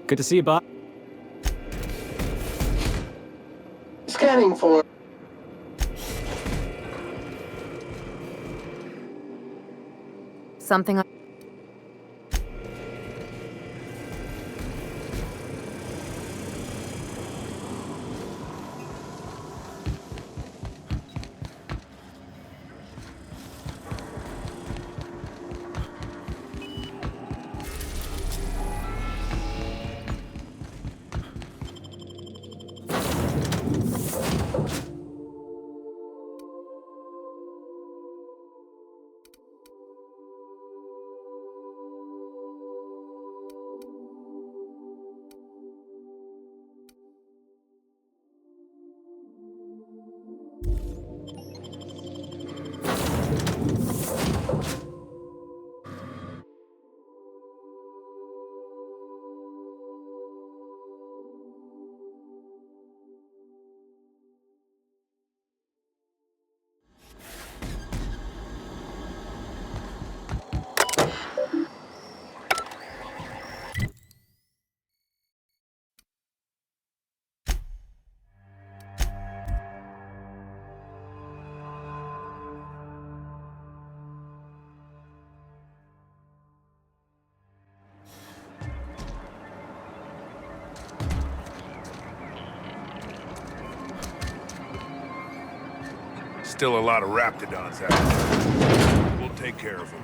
Good to see you, Bob. Scanning for... Something. Still a lot of raptidons out there. We'll take care of them.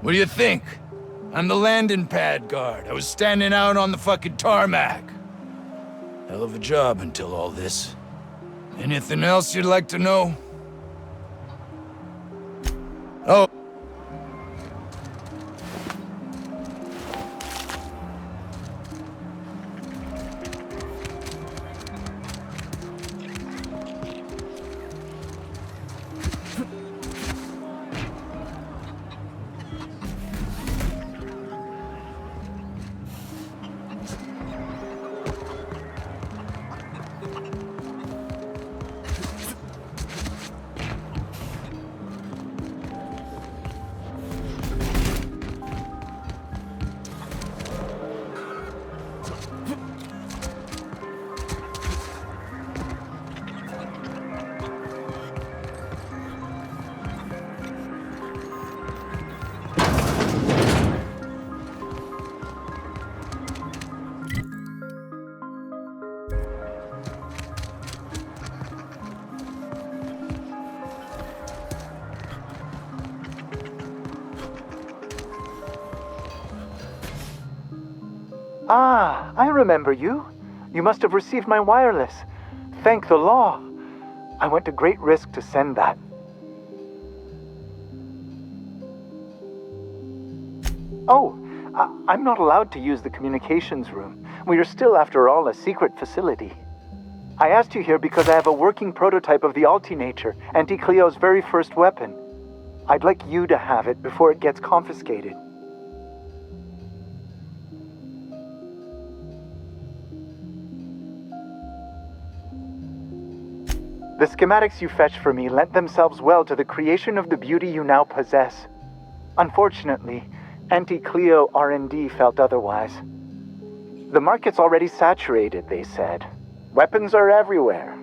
What do you think? I'm the landing pad guard. I was standing out on the fucking tarmac. Hell of a job until all this. Anything else you'd like to know? Oh. Ah, I remember you. You must have received my wireless. Thank the law. I went to great risk to send that. Oh, I'm not allowed to use the communications room. We are still, after all, a secret facility. I asked you here because I have a working prototype of the Altinature, Auntie Cleo's very first weapon. I'd like you to have it before it gets confiscated. The schematics you fetched for me lent themselves well to the creation of the beauty you now possess. Unfortunately, Auntie Cleo R&D felt otherwise. The market's already saturated, they said. Weapons are everywhere.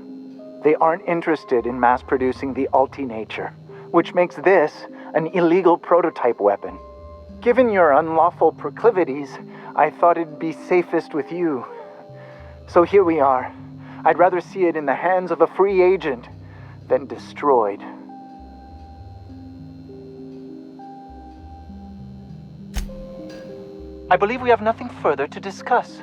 They aren't interested in mass-producing the Altinature, which makes this an illegal prototype weapon. Given your unlawful proclivities, I thought it'd be safest with you. So here we are. I'd rather see it in the hands of a free agent than destroyed. I believe we have nothing further to discuss.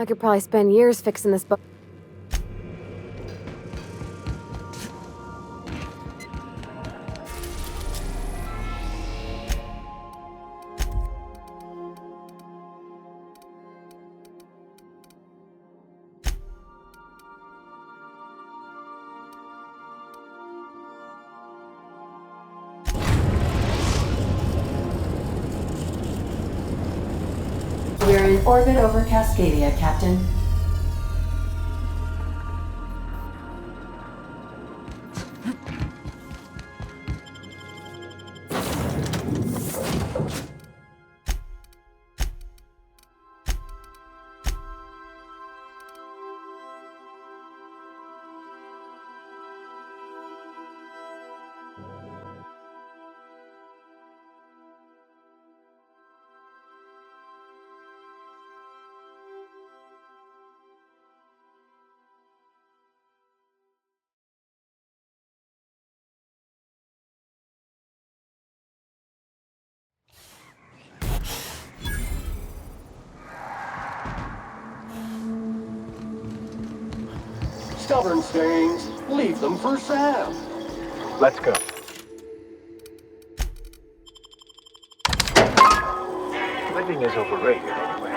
I could probably spend years fixing this boat. We're in orbit over Cascadia, Captain. Stubborn things. Leave them for Sam. Let's go. Living is overrated anyway.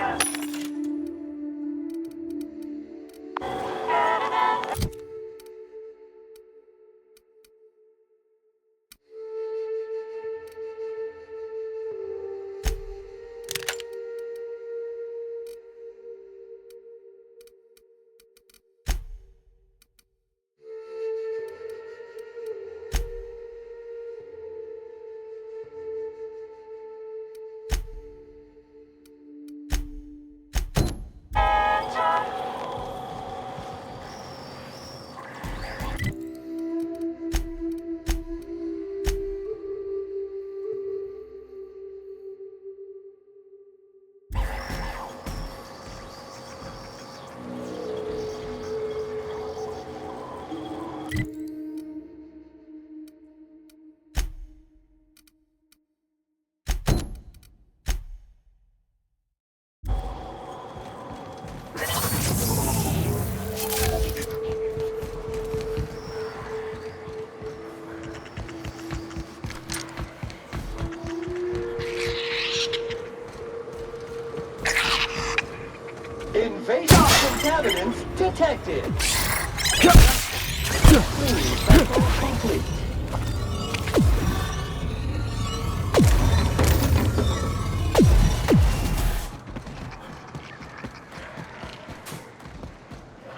Invasion contaminants detected. Cleaning cycle complete.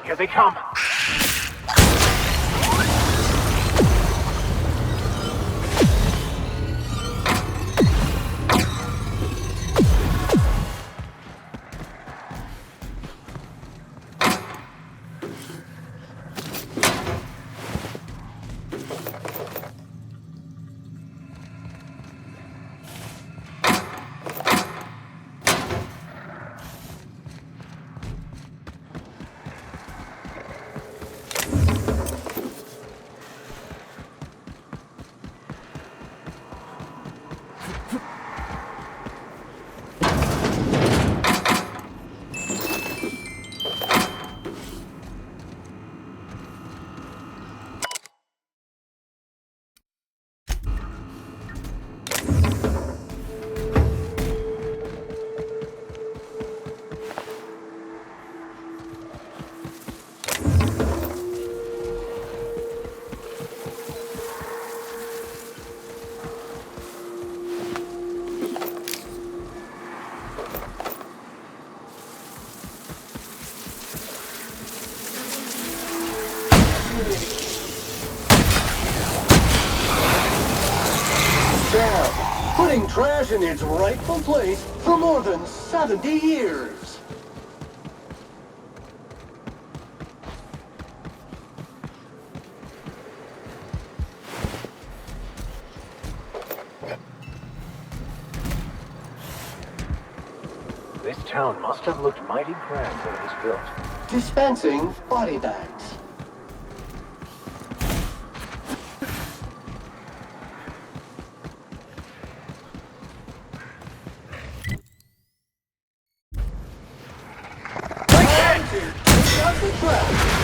Here they come. Sam, putting trash in its rightful place for more than 70 years. This town must have looked mighty grand when it was built. Dispensing body bags. off the track.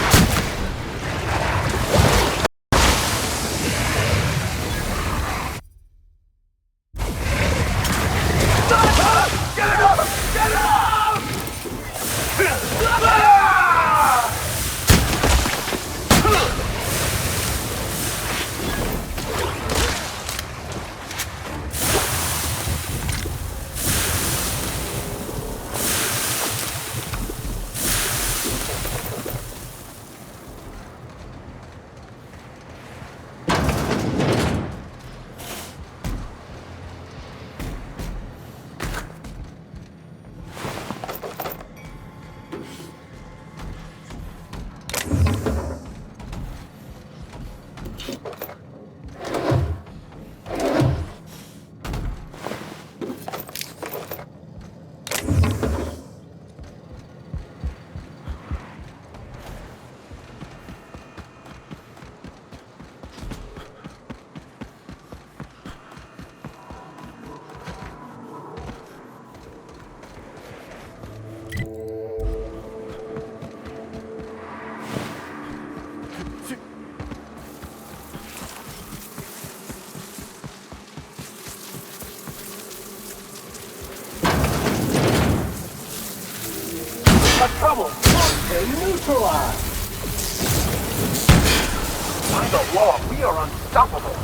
Trouble! Monster neutralized! By the law, we are unstoppable!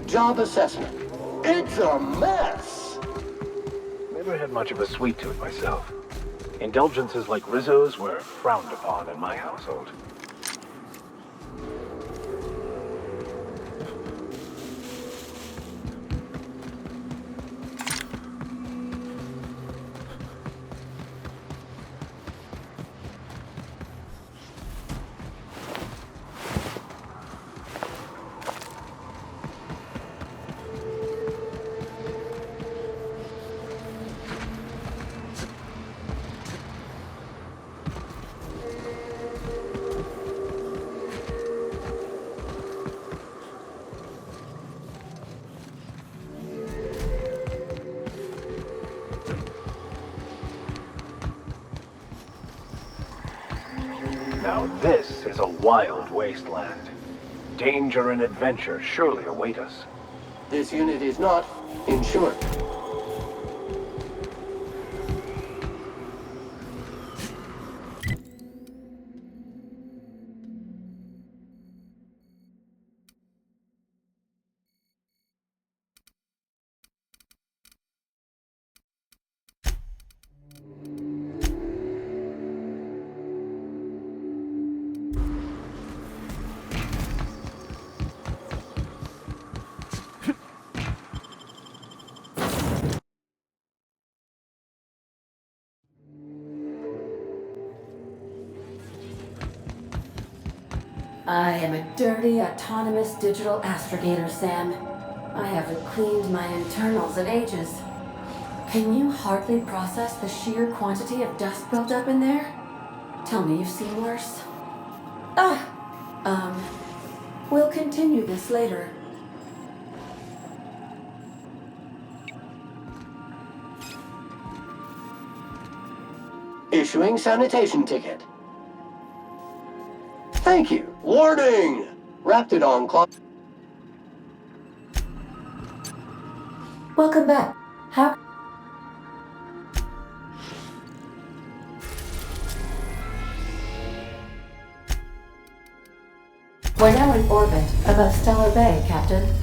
Job assessment. It's a mess! Never had much of a sweet tooth myself. Indulgences like Rizzo's were frowned upon in my household. Now this is a wild wasteland. Danger and adventure surely await us. This unit is not insured. I am a dirty, autonomous digital astrogator, Sam. I haven't cleaned my internals in ages. Can you hardly process the sheer quantity of dust built up in there? Tell me you've seen worse. We'll continue this later. Issuing sanitation ticket. Thank you. Warning! Raptidon clock. Welcome back. How? We're now in orbit above Stellar Bay, Captain.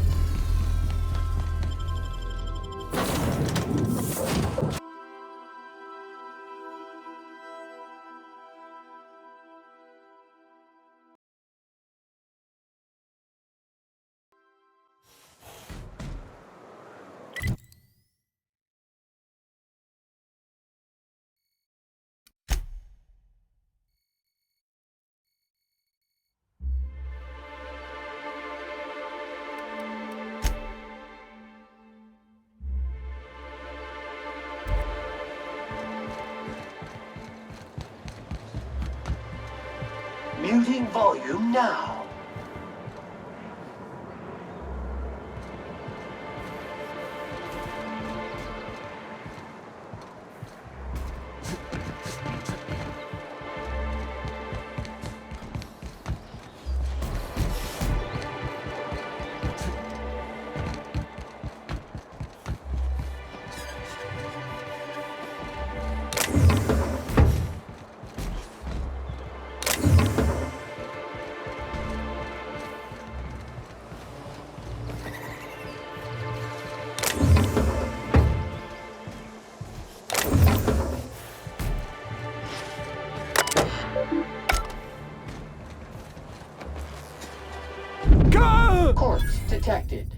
Muting volume now. Corpse detected.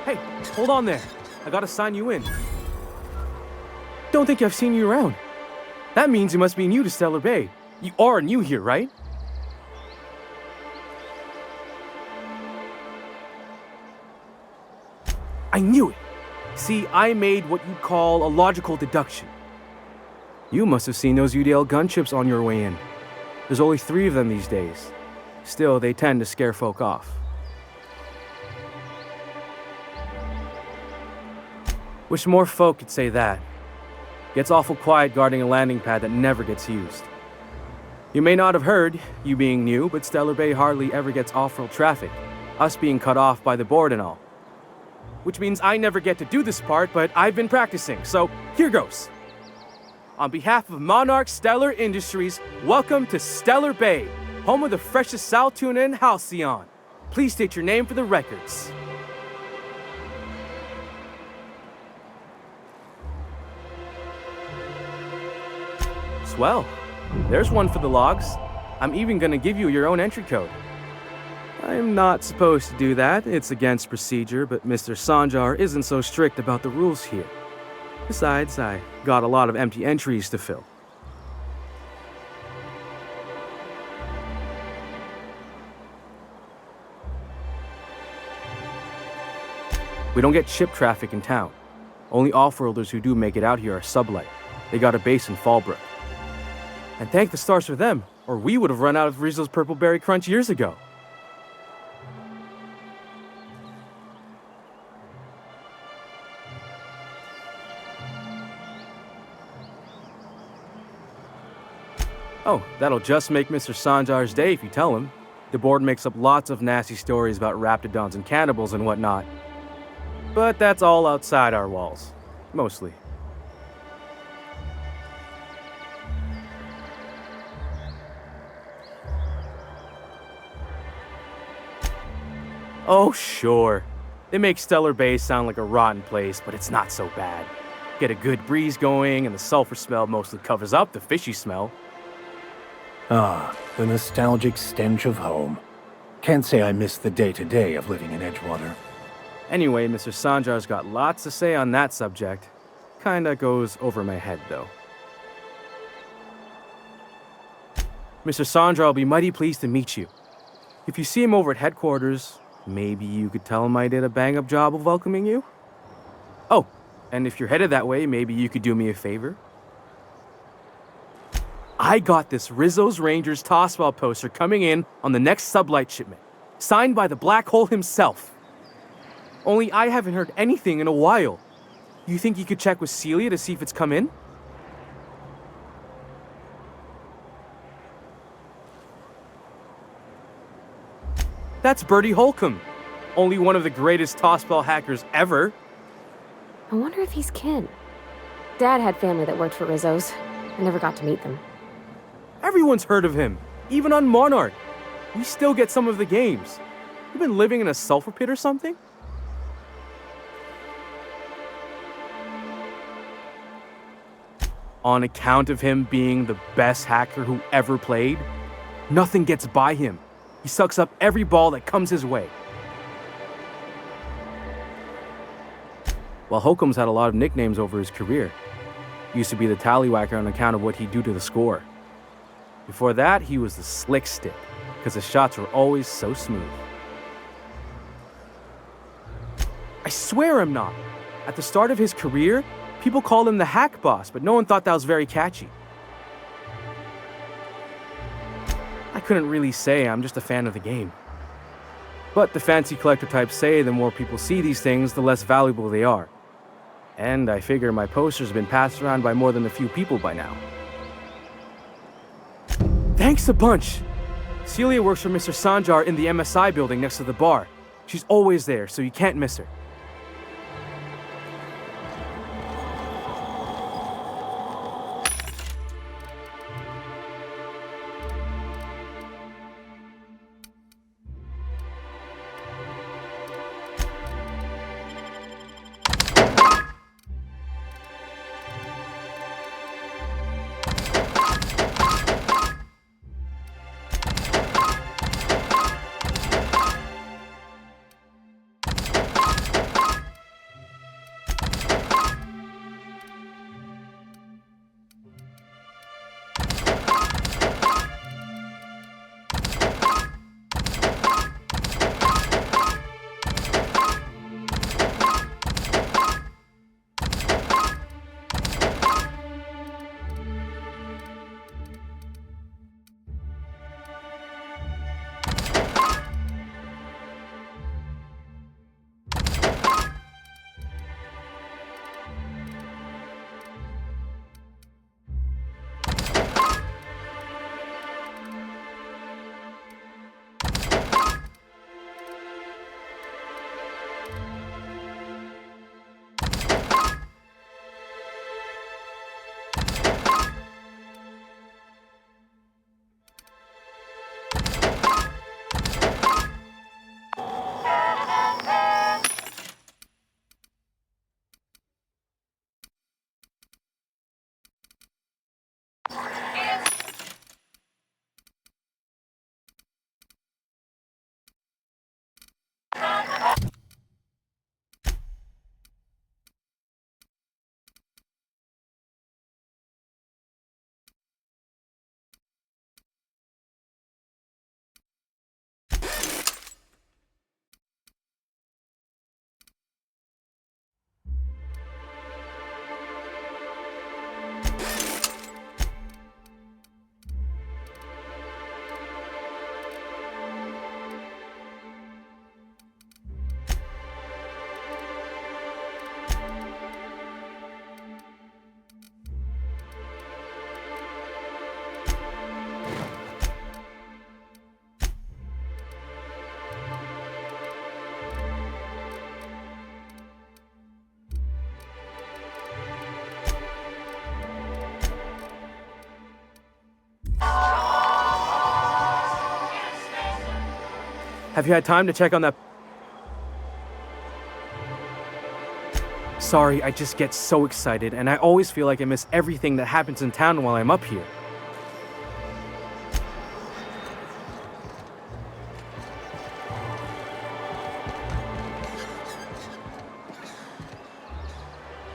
Hey, hold on there. I gotta sign you in. Don't think I've seen you around. That means you must be new to Stellar Bay. You are new here, right? I knew it. See, I made what you'd call a logical deduction. You must have seen those UDL gunships on your way in. There's only 3 of them these days. Still, they tend to scare folk off. Wish more folk could say that. Gets awful quiet guarding a landing pad that never gets used. You may not have heard, you being new, but Stellar Bay hardly ever gets off-world traffic, us being cut off by the board and all. Which means I never get to do this part, but I've been practicing, so here goes. On behalf of Monarch Stellar Industries, welcome to Stellar Bay, home of the freshest sal tuna in Halcyon. Please state your name for the records. Swell. There's one for the logs. I'm even gonna give you your own entry code. I'm not supposed to do that, it's against procedure, but Mr. Sanjar isn't so strict about the rules here. Besides, I got a lot of empty entries to fill. We don't get ship traffic in town. Only off-worlders who do make it out here are sublight. They got a base in Fallbrook. And thank the stars for them, or we would have run out of Rizzo's Purple Berry Crunch years ago. Oh, that'll just make Mr. Sanjar's day if you tell him. The board makes up lots of nasty stories about raptidons and cannibals and whatnot. But that's all outside our walls. Mostly. Oh, sure. They make Stellar Bay sound like a rotten place, but it's not so bad. Get a good breeze going, and the sulfur smell mostly covers up the fishy smell. Ah, the nostalgic stench of home. Can't say I miss the day-to-day of living in Edgewater. Anyway, Mr. Sanjar's got lots to say on that subject. Kinda goes over my head, though. Mr. Sanjar will be mighty pleased to meet you. If you see him over at headquarters, maybe you could tell him I did a bang-up job of welcoming you? Oh, and if you're headed that way, maybe you could do me a favor? I got this Rizzo's Rangers Tossball poster coming in on the next sublight shipment, signed by the Black Hole himself. Only I haven't heard anything in a while. You think you could check with Celia to see if it's come in? That's Bertie Holcomb, only one of the greatest tossball hackers ever. I wonder if he's kin. Dad had family that worked for Rizzo's. I never got to meet them. Everyone's heard of him, even on Monarch. We still get some of the games. You been living in a sulfur pit or something? On account of him being the best hacker who ever played, nothing gets by him. He sucks up every ball that comes his way. While Holcomb's had a lot of nicknames over his career. Used to be the tallywhacker on account of what he'd do to the score. Before that, he was the slick stick, because his shots were always so smooth. I swear I'm not. At the start of his career, people called him the hack boss, but no one thought that was very catchy. I couldn't really say, I'm just a fan of the game. But the fancy collector types say the more people see these things, the less valuable they are. And I figure my poster's been passed around by more than a few people by now. Thanks a bunch! Celia works for Mr. Sanjar in the MSI building next to the bar. She's always there, so you can't miss her. Have you had time to check on that? Sorry, I just get so excited, and I always feel like I miss everything that happens in town while I'm up here.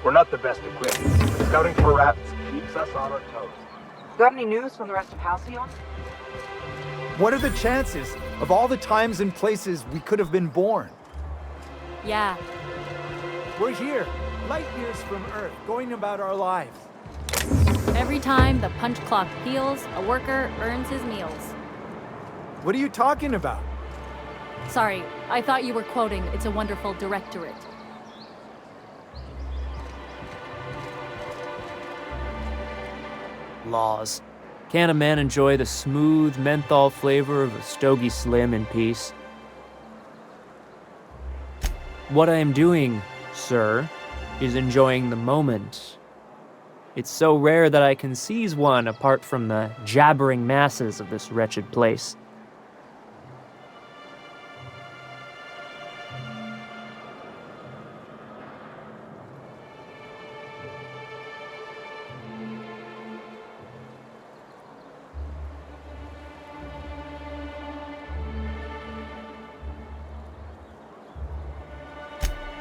We're not the best equipped. Scouting for rabbits keeps us on our toes. Got any news from the rest of Halcyon? What are the chances of all the times and places we could have been born? Yeah. We're here, light years from Earth, going about our lives. Every time the punch clock peals, a worker earns his meals. What are you talking about? Sorry, I thought you were quoting It's a Wonderful Directorate. Laws. Can't a man enjoy the smooth menthol flavor of a Stogie Slim in peace? What I am doing, sir, is enjoying the moment. It's so rare that I can seize one apart from the jabbering masses of this wretched place.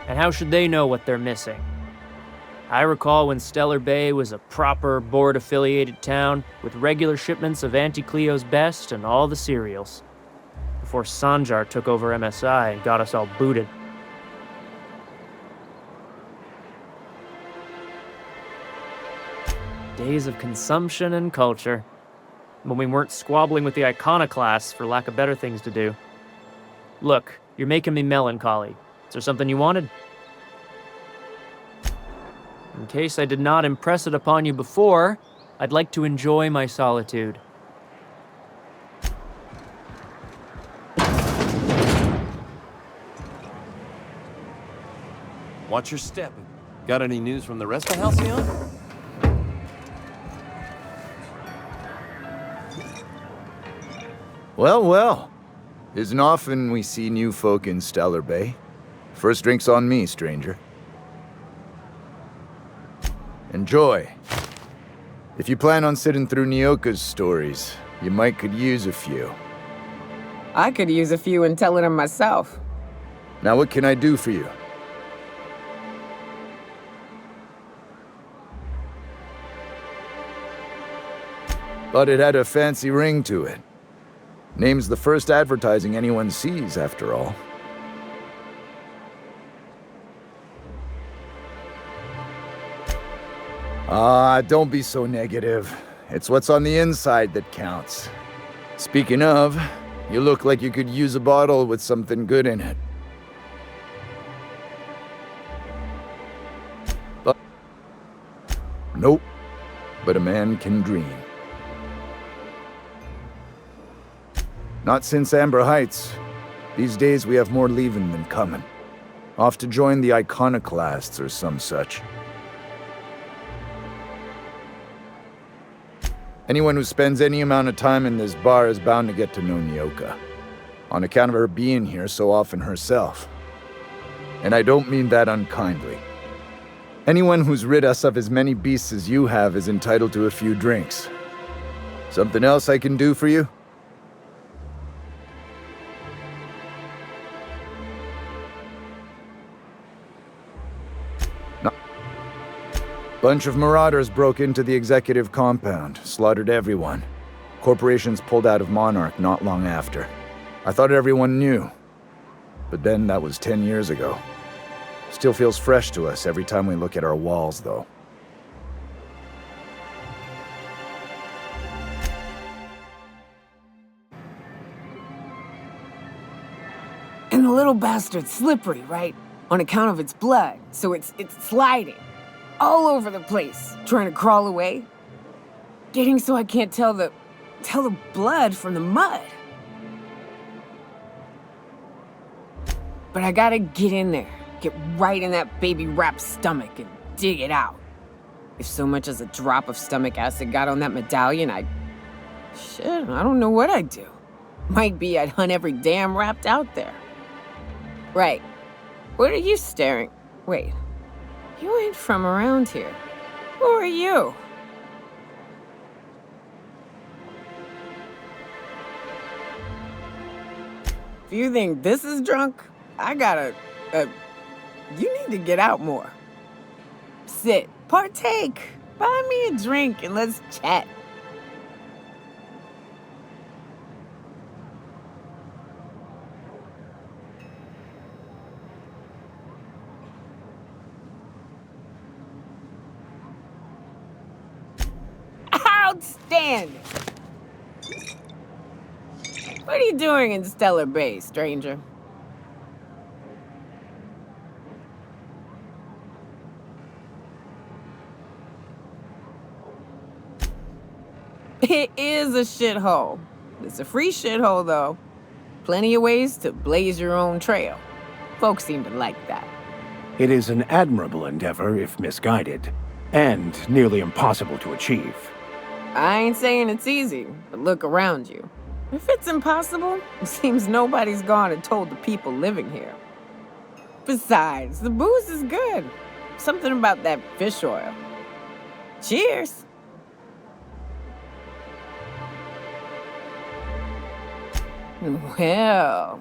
And how should they know what they're missing? I recall when Stellar Bay was a proper board-affiliated town with regular shipments of Auntie Cleo's best and all the cereals. Before Sanjar took over MSI and got us all booted. Days of consumption and culture. When we weren't squabbling with the iconoclasts for lack of better things to do. Look, you're making me melancholy. Is there something you wanted? In case I did not impress it upon you before, I'd like to enjoy my solitude. Watch your step. Got any news from the rest of Halcyon? Well, well. Isn't often we see new folk in Stellar Bay. First drink's on me, stranger. Enjoy. If you plan on sitting through Nyoka's stories, you might could use a few. I could use a few and telling them myself. Now what can I do for you? But it had a fancy ring to it. Name's the first advertising anyone sees, after all. Don't be so negative. It's what's on the inside that counts. Speaking of, you look like you could use a bottle with something good in it. But nope. But a man can dream. Not since Amber Heights. These days we have more leaving than coming. Off to join the iconoclasts or some such. Anyone who spends any amount of time in this bar is bound to get to know Nyoka, on account of her being here so often herself. And I don't mean that unkindly. Anyone who's rid us of as many beasts as you have is entitled to a few drinks. Something else I can do for you? Bunch of marauders broke into the executive compound, slaughtered everyone. Corporations pulled out of Monarch not long after. I thought everyone knew. But then that was 10 years ago. Still feels fresh to us every time we look at our walls, though. And the little bastard's slippery, right? On account of its blood, so it's sliding. All over the place, trying to crawl away. Getting so I can't tell the blood from the mud. But I gotta get in there, get right in that baby rap's stomach and dig it out. If so much as a drop of stomach acid got on that medallion, shit, I don't know what I'd do. Might be I'd hunt every damn rapt out there. Right. What are you staring? Wait. You ain't from around here. Who are you? If you think this is drunk, I gotta... you need to get out more. Sit. Partake. Buy me a drink and let's chat. Outstanding! What are you doing in Stellar Bay, stranger? It is a shithole. It's a free shithole, though. Plenty of ways to blaze your own trail. Folks seem to like that. It is an admirable endeavor if misguided, and nearly impossible to achieve. I ain't saying it's easy, but look around you. If it's impossible, it seems nobody's gone and told the people living here. Besides, the booze is good. Something about that fish oil. Cheers! Well.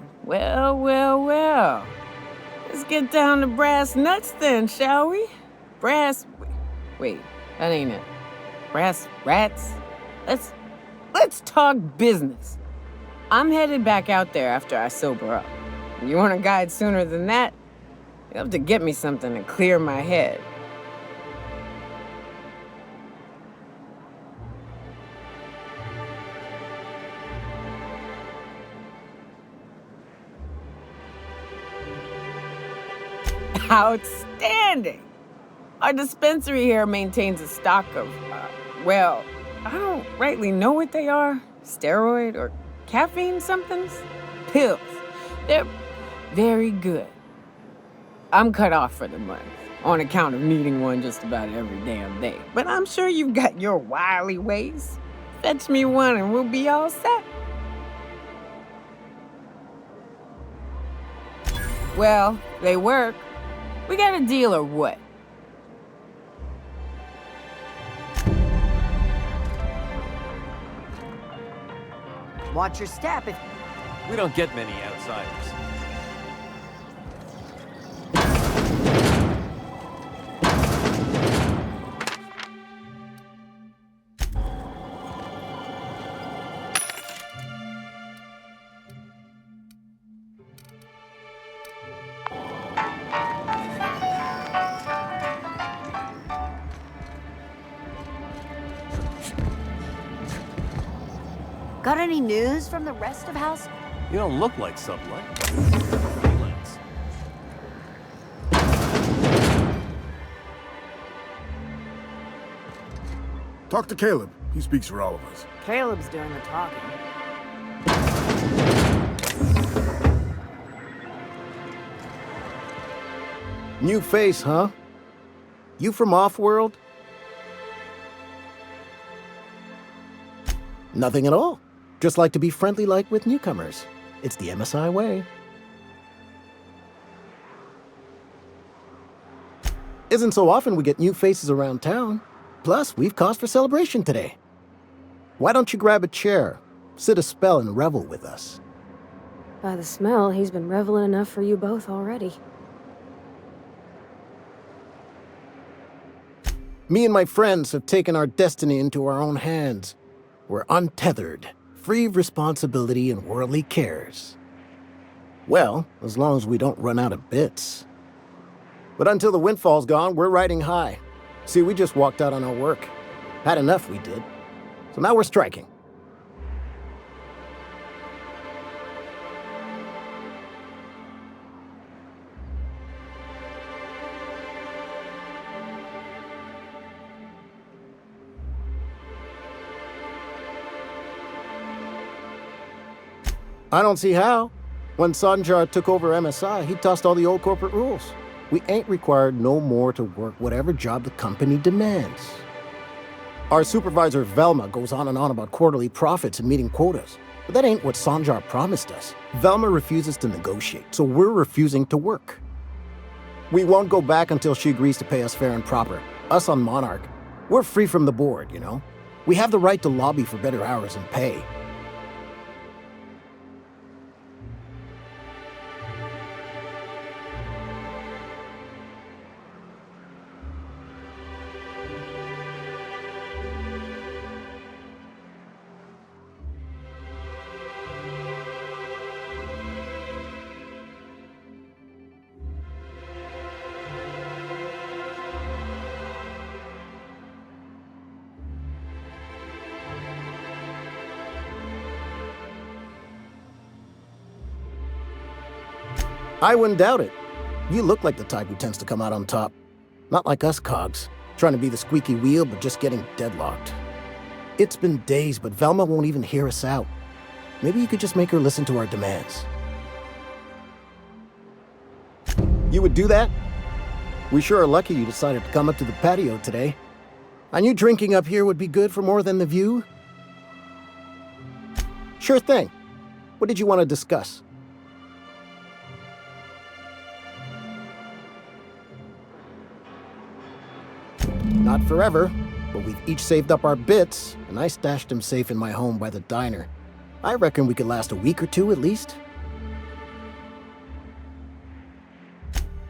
Let's get down to brass nuts then, shall we? Wait, that ain't it. Brass rats? Let's talk business. I'm headed back out there after I sober up. You want a guide sooner than that? You'll have to get me something to clear my head. Outstanding! Our dispensary here maintains a stock of, well, I don't rightly know what they are. Steroid or caffeine somethings? Pills. They're very good. I'm cut off for the month, on account of needing one just about every damn day. But I'm sure you've got your wily ways. Fetch me one and we'll be all set. Well, they work. We got a deal or what? Watch your step if... We don't get many outsiders. Got any news from the rest of house? You don't look like sublet. Freelance. Talk to Caleb. He speaks for all of us. Caleb's doing the talking. New face, huh? You from off-world? Nothing at all. Just like to be friendly like with newcomers. It's the MSI way. Isn't so often we get new faces around town. Plus, we've cause for celebration today. Why don't you grab a chair, sit a spell and revel with us? By the smell, he's been reveling enough for you both already. Me and my friends have taken our destiny into our own hands. We're untethered, free of responsibility and worldly cares. Well, as long as we don't run out of bits. But until the windfall's gone, we're riding high. See, we just walked out on our work. Had enough, we did. So now we're striking. I don't see how. When Sanjar took over MSI, he tossed all the old corporate rules. We ain't required no more to work whatever job the company demands. Our supervisor, Velma, goes on and on about quarterly profits and meeting quotas. But that ain't what Sanjar promised us. Velma refuses to negotiate, so we're refusing to work. We won't go back until she agrees to pay us fair and proper. Us on Monarch. We're free from the board, you know? We have the right to lobby for better hours and pay. I wouldn't doubt it. You look like the type who tends to come out on top. Not like us cogs, trying to be the squeaky wheel but just getting deadlocked. It's been days, but Velma won't even hear us out. Maybe you could just make her listen to our demands. You would do that? We sure are lucky you decided to come up to the patio today. I knew drinking up here would be good for more than the view. Sure thing. What did you want to discuss? Not forever, but we've each saved up our bits, and I stashed them safe in my home by the diner. I reckon we could last a week or two at least.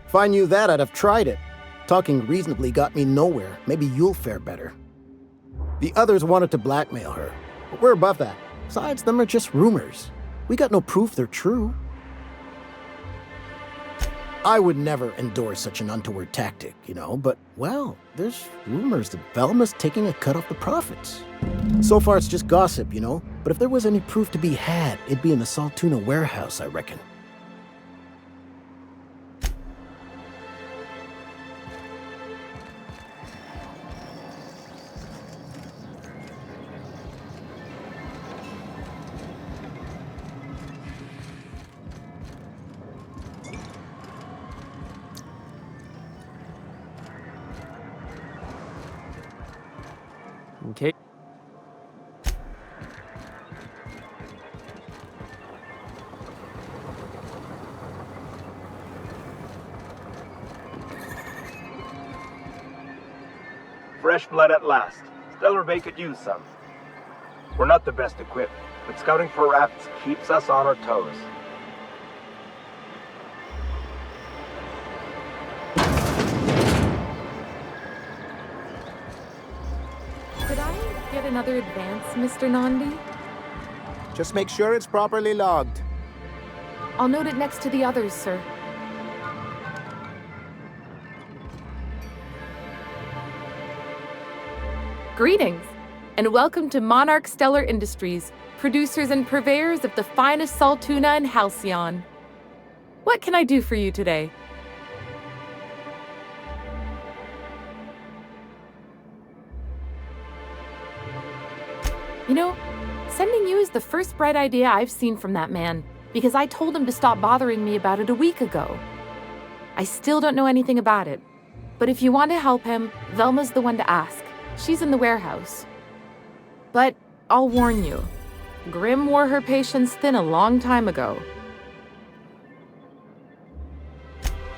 If I knew that, I'd have tried it. Talking reasonably got me nowhere. Maybe you'll fare better. The others wanted to blackmail her, but we're above that. Besides, them are just rumors. We got no proof they're true. I would never endorse such an untoward tactic, you know, but, well, there's rumors that Velma's taking a cut off the profits. So far, it's just gossip, you know, but if there was any proof to be had, it'd be in the Saltuna warehouse, I reckon. Okay. Fresh blood at last. Stellar Bay could use some. We're not the best equipped, but scouting for rats keeps us on our toes. Could I get another advance, Mr. Nandi? Just make sure it's properly logged. I'll note it next to the others, sir. Greetings, and welcome to Monarch Stellar Industries, producers and purveyors of the finest salt tuna and halcyon. What can I do for you today? You know, sending you is the first bright idea I've seen from that man, because I told him to stop bothering me about it a week ago. I still don't know anything about it, but if you want to help him, Velma's the one to ask. She's in the warehouse. But I'll warn you, Grim wore her patience thin a long time ago.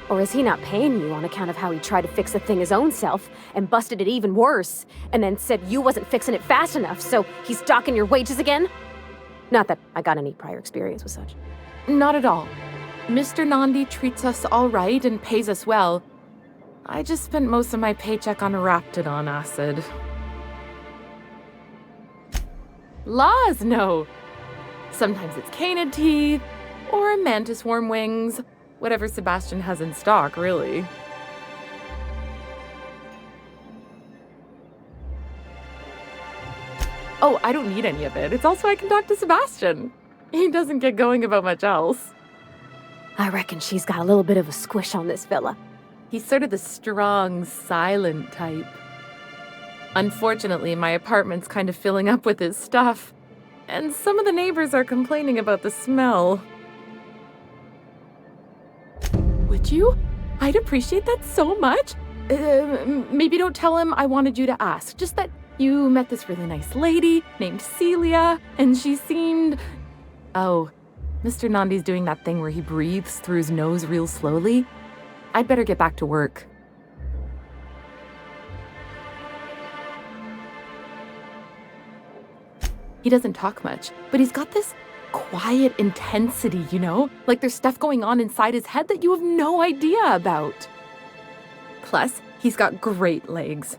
Or is he not paying you on account of how he tried to fix the thing his own self and busted it even worse, and then said you wasn't fixing it fast enough, so he's docking your wages again? Not that I got any prior experience with such. Not at all. Mr. Nandi treats us all right and pays us well. I just spent most of my paycheck on Raptidon acid. Laws, no. Sometimes it's canid teeth, or mantis worm wings. Whatever Sebastian has in stock, really. Oh, I don't need any of it. It's also I can talk to Sebastian. He doesn't get going about much else. I reckon she's got a little bit of a squish on this fella. He's sort of the strong, silent type. Unfortunately, my apartment's kind of filling up with his stuff, and some of the neighbors are complaining about the smell. Would you? I'd appreciate that so much. Maybe don't tell him I wanted you to ask, just that you met this really nice lady named Celia, and she seemed Oh, Mr. Nandi's doing that thing where he breathes through his nose real slowly. I'd better get back to work. He doesn't talk much, but he's got this quiet intensity, you know? Like there's stuff going on inside his head that you have no idea about. Plus, he's got great legs.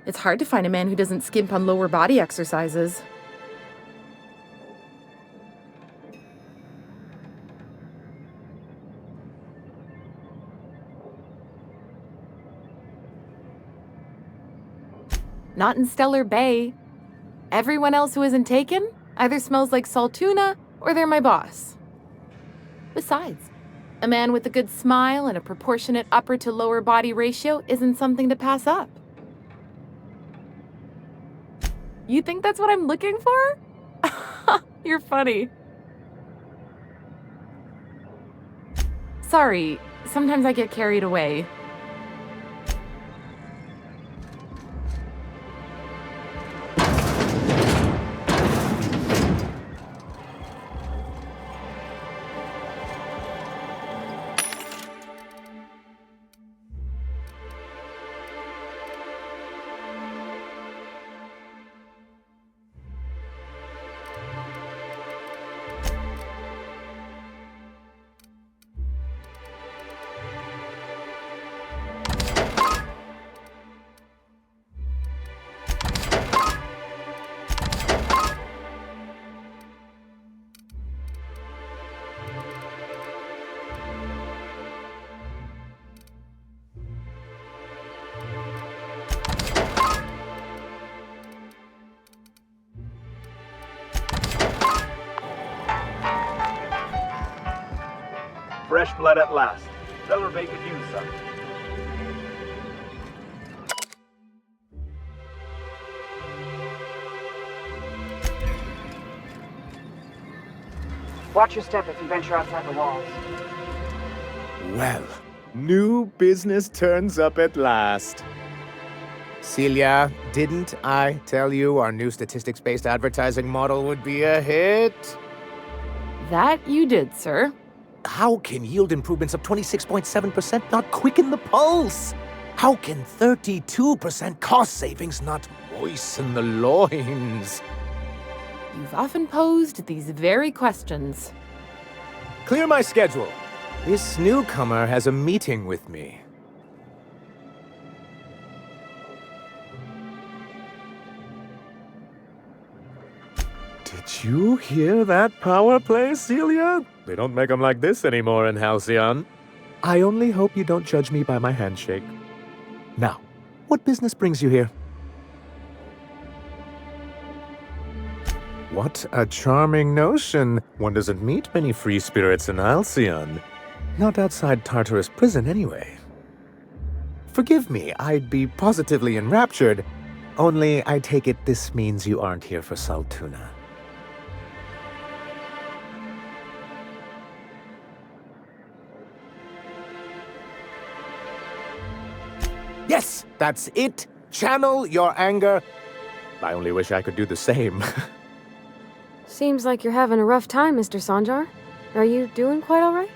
It's hard to find a man who doesn't skimp on lower body exercises. Not in Stellar Bay. Everyone else who isn't taken either smells like salt tuna or they're my boss. Besides, a man with a good smile and a proportionate upper to lower body ratio isn't something to pass up. You think that's what I'm looking for? You're funny. Sorry, sometimes I get carried away. Fresh blood at last. Stellar Bay could use some. Watch your step if you venture outside the walls. Well, new business turns up at last. Celia, didn't I tell you our new statistics-based advertising model would be a hit? That you did, sir. How can yield improvements of 26.7% not quicken the pulse? How can 32% cost savings not moisten the loins? You've often posed these very questions. Clear my schedule. This newcomer has a meeting with me. Did you hear that power play, Celia? They don't make them like this anymore in Halcyon. I only hope you don't judge me by my handshake. Now, what business brings you here? What a charming notion. One doesn't meet many free spirits in Halcyon. Not outside Tartarus prison, anyway. Forgive me, I'd be positively enraptured. Only, I take it this means you aren't here for Saltuna. Yes, that's it. Channel your anger. I only wish I could do the same. Seems like you're having a rough time, Mr. Sanjar. Are you doing quite all right?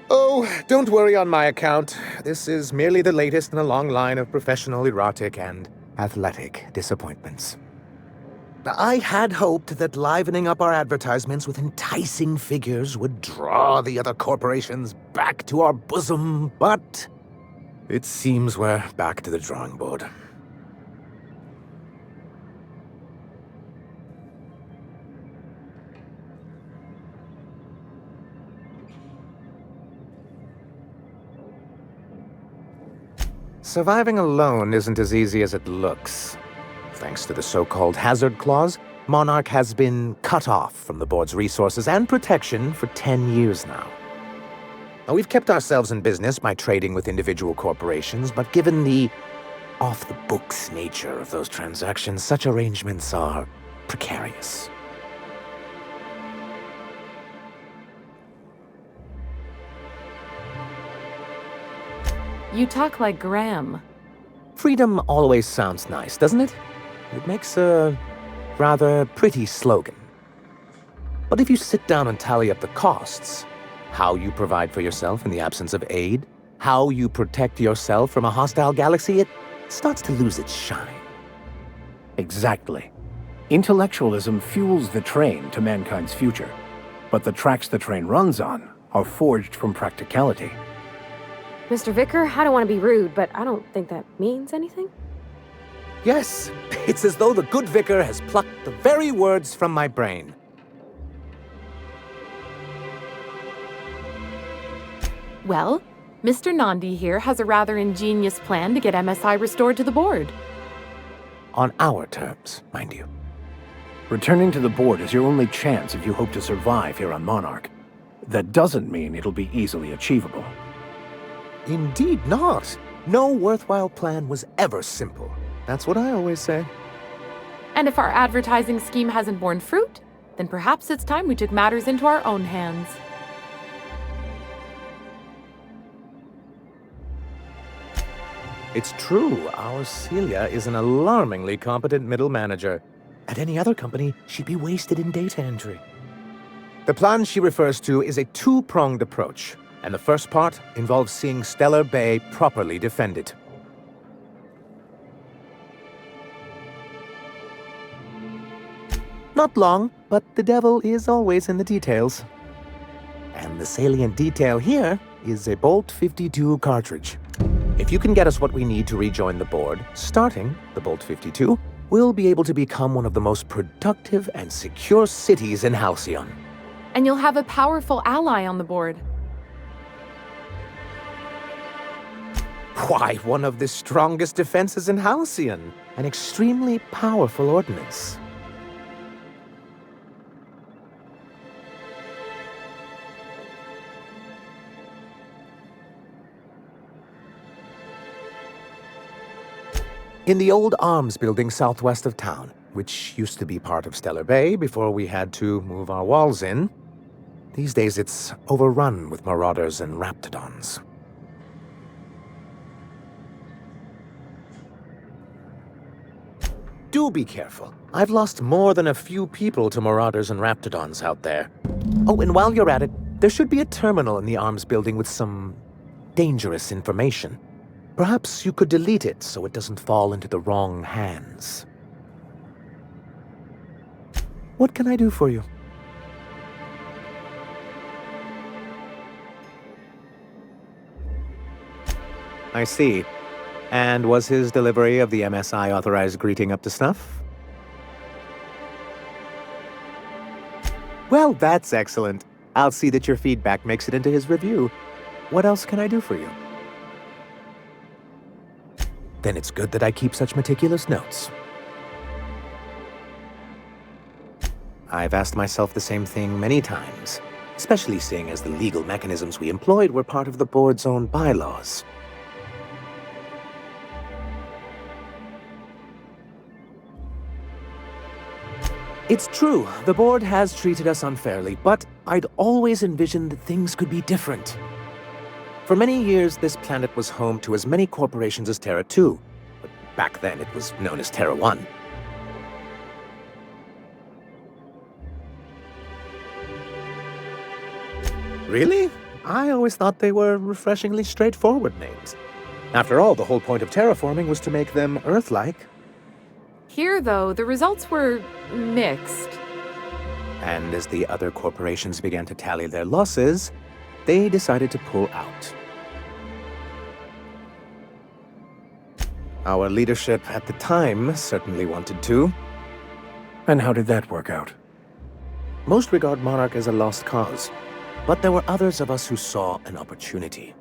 Oh, don't worry on my account. This is merely the latest in a long line of professional erotic and athletic disappointments. I had hoped that livening up our advertisements with enticing figures would draw the other corporations back to our bosom, but it seems we're back to the drawing board. Surviving alone isn't as easy as it looks. Thanks to the so-called hazard clause, Monarch has been cut off from the board's resources and protection for 10 years now. Now, we've kept ourselves in business by trading with individual corporations, but given the off-the-books nature of those transactions, such arrangements are precarious. You talk like Graham. Freedom always sounds nice, doesn't it? It makes a rather pretty slogan. But if you sit down and tally up the costs, how you provide for yourself in the absence of aid, how you protect yourself from a hostile galaxy, it starts to lose its shine. Exactly. Intellectualism fuels the train to mankind's future, but the tracks the train runs on are forged from practicality. Mr. Vicar, I don't want to be rude, but I don't think that means anything. Yes, it's as though the good vicar has plucked the very words from my brain. Well, Mr. Nandi here has a rather ingenious plan to get MSI restored to the board. On our terms, mind you. Returning to the board is your only chance if you hope to survive here on Monarch. That doesn't mean it'll be easily achievable. Indeed not. No worthwhile plan was ever simple. That's what I always say. And if our advertising scheme hasn't borne fruit, then perhaps it's time we took matters into our own hands. It's true, our Celia is an alarmingly competent middle manager. At any other company, she'd be wasted in data entry. The plan she refers to is a two-pronged approach, and the first part involves seeing Stellar Bay properly defended. Not long, but the devil is always in the details. And the salient detail here is a Bolt 52 cartridge. If you can get us what we need to rejoin the board, starting the Bolt 52, we'll be able to become one of the most productive and secure cities in Halcyon. And you'll have a powerful ally on the board. Why, one of the strongest defenses in Halcyon. An extremely powerful ordnance. In the old arms building southwest of town, which used to be part of Stellar Bay before we had to move our walls in, these days it's overrun with marauders and raptidons. Do be careful. I've lost more than a few people to marauders and raptidons out there. Oh, and while you're at it, there should be a terminal in the arms building with some dangerous information. Perhaps you could delete it so it doesn't fall into the wrong hands. What can I do for you? I see. And was his delivery of the MSI authorized greeting up to snuff? Well, that's excellent. I'll see that your feedback makes it into his review. What else can I do for you? Then it's good that I keep such meticulous notes. I've asked myself the same thing many times, especially seeing as the legal mechanisms we employed were part of the board's own bylaws. It's true, the board has treated us unfairly, but I'd always envisioned that things could be different. For many years, this planet was home to as many corporations as Terra 2, but back then it was known as Terra 1. Really? I always thought they were refreshingly straightforward names. After all, the whole point of terraforming was to make them Earth-like. Here, though, the results were mixed. And as the other corporations began to tally their losses, they decided to pull out. Our leadership at the time certainly wanted to. And how did that work out? Most regard Monarch as a lost cause, but there were others of us who saw an opportunity.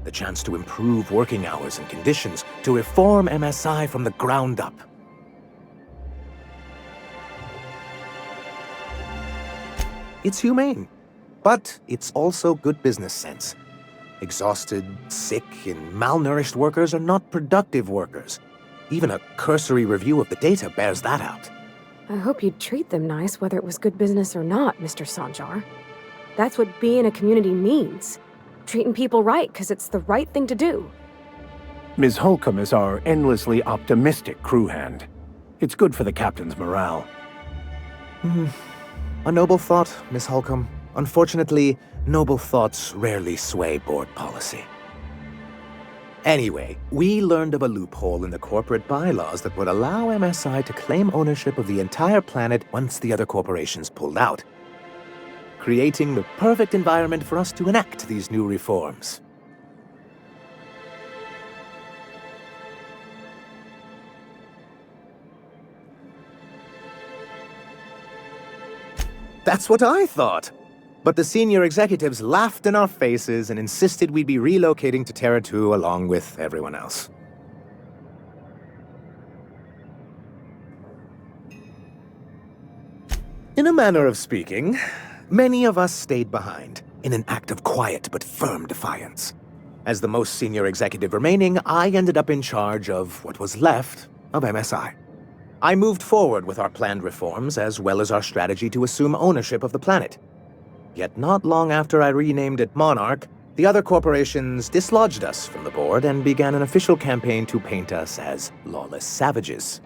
The chance to improve working hours and conditions, to reform MSI from the ground up. It's humane, but it's also good business sense. Exhausted, sick, and malnourished workers are not productive workers. Even a cursory review of the data bears that out. I hope you'd treat them nice, whether it was good business or not, Mr. Sanjar. That's what being a community means. Treating people right, because it's the right thing to do. Ms. Holcomb is our endlessly optimistic crew hand. It's good for the captain's morale. A noble thought, Miss Holcomb. Unfortunately, noble thoughts rarely sway board policy. Anyway, we learned of a loophole in the corporate bylaws that would allow MSI to claim ownership of the entire planet once the other corporations pulled out, creating the perfect environment for us to enact these new reforms. That's what I thought. But the senior executives laughed in our faces and insisted we'd be relocating to Terra 2 along with everyone else. In a manner of speaking, many of us stayed behind, in an act of quiet but firm defiance. As the most senior executive remaining, I ended up in charge of what was left of MSI. I moved forward with our planned reforms, as well as our strategy to assume ownership of the planet. Yet not long after I renamed it Monarch, the other corporations dislodged us from the board and began an official campaign to paint us as lawless savages.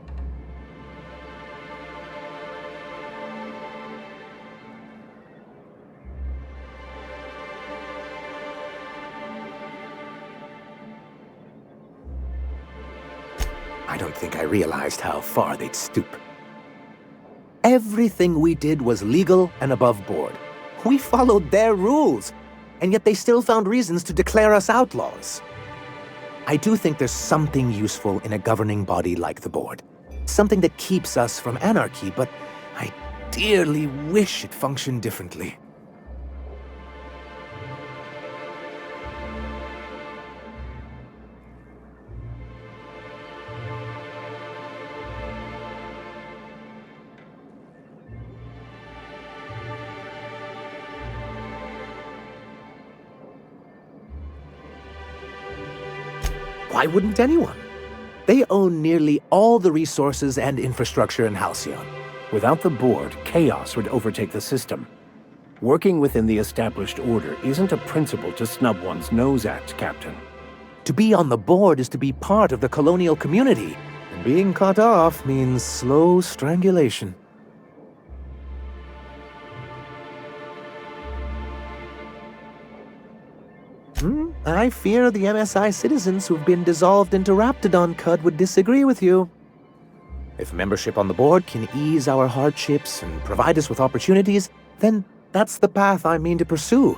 I don't think I realized how far they'd stoop. Everything we did was legal and above board. We followed their rules, and yet they still found reasons to declare us outlaws. I do think there's something useful in a governing body like the board. Something that keeps us from anarchy, but I dearly wish it functioned differently. Why wouldn't anyone? They own nearly all the resources and infrastructure in Halcyon. Without the board, chaos would overtake the system. Working within the established order isn't a principle to snub one's nose at, Captain. To be on the board is to be part of the colonial community, and being cut off means slow strangulation. I fear the MSI citizens who've been dissolved into Raptidon Cud would disagree with you. If membership on the board can ease our hardships and provide us with opportunities, then that's the path I mean to pursue.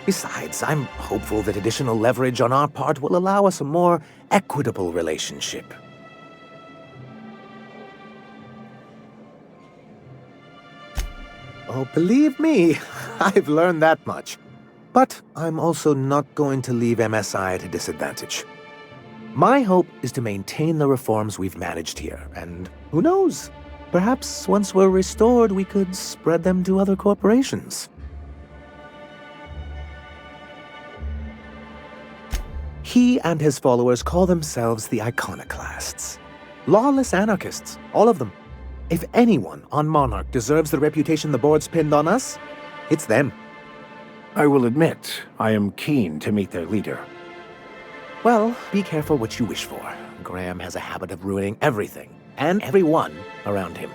Besides, I'm hopeful that additional leverage on our part will allow us a more equitable relationship. Oh, believe me, I've learned that much. But I'm also not going to leave MSI at a disadvantage. My hope is to maintain the reforms we've managed here, and who knows? Perhaps once we're restored, we could spread them to other corporations. He and his followers call themselves the Iconoclasts. Lawless anarchists, all of them. If anyone on Monarch deserves the reputation the board's pinned on us, it's them. I will admit, I am keen to meet their leader. Well, be careful what you wish for. Graham has a habit of ruining everything, and everyone around him.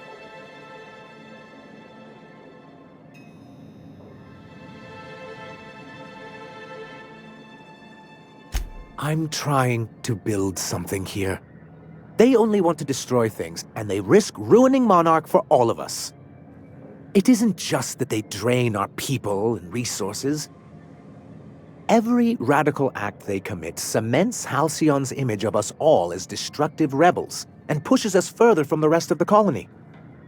I'm trying to build something here. They only want to destroy things, and they risk ruining Monarch for all of us. It isn't just that they drain our people and resources. Every radical act they commit cements Halcyon's image of us all as destructive rebels and pushes us further from the rest of the colony.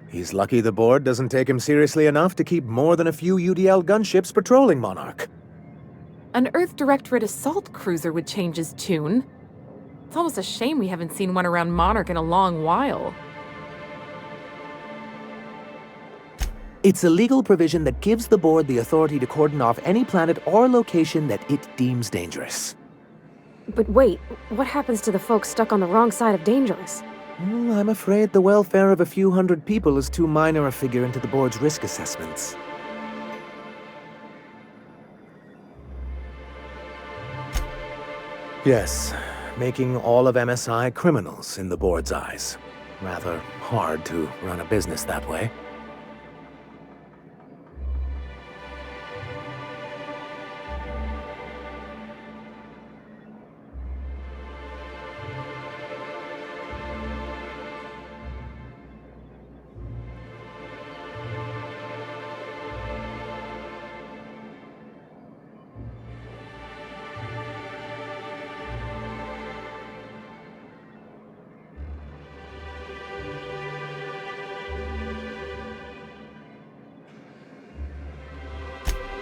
He's lucky the board doesn't take him seriously enough to keep more than a few UDL gunships patrolling Monarch. An Earth Directorate assault cruiser would change his tune. It's almost a shame we haven't seen one around Monarch in a long while. It's a legal provision that gives the board the authority to cordon off any planet or location that it deems dangerous. But wait, what happens to the folks stuck on the wrong side of dangerous? I'm afraid the welfare of a few hundred people is too minor a figure into the board's risk assessments. Yes, making all of MSI criminals in the board's eyes. Rather hard to run a business that way.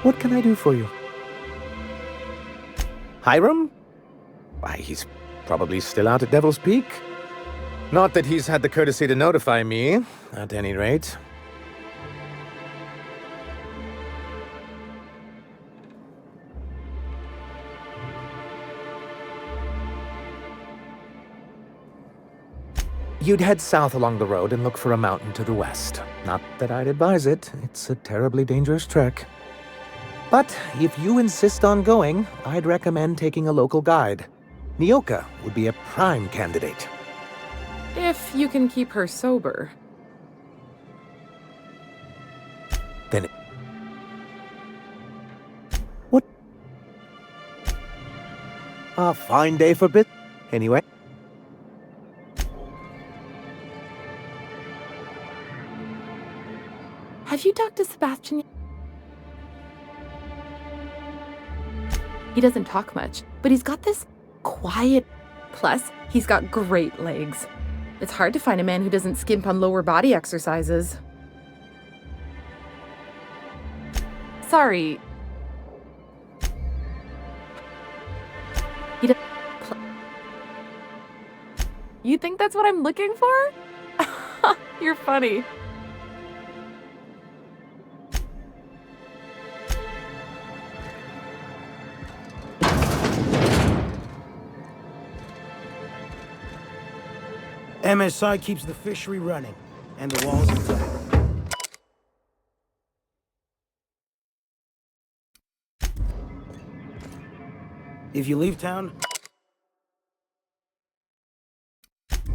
What can I do for you? Hiram? Why, he's probably still out at Devil's Peak. Not that he's had the courtesy to notify me, at any rate. You'd head south along the road and look for a mountain to the west. Not that I'd advise it. It's a terribly dangerous trek. But if you insist on going, I'd recommend taking a local guide. Nyoka would be a prime candidate. If you can keep her sober. Then... What? A fine day for bit. Anyway. Have you talked to Sebastian yet? He doesn't talk much, but he's got this quiet. Plus, he's got great legs. It's hard to find a man who doesn't skimp on lower body exercises. Sorry. He does. You think that's what I'm looking for? You're funny. MSI keeps the fishery running, and the walls intact. If you leave town,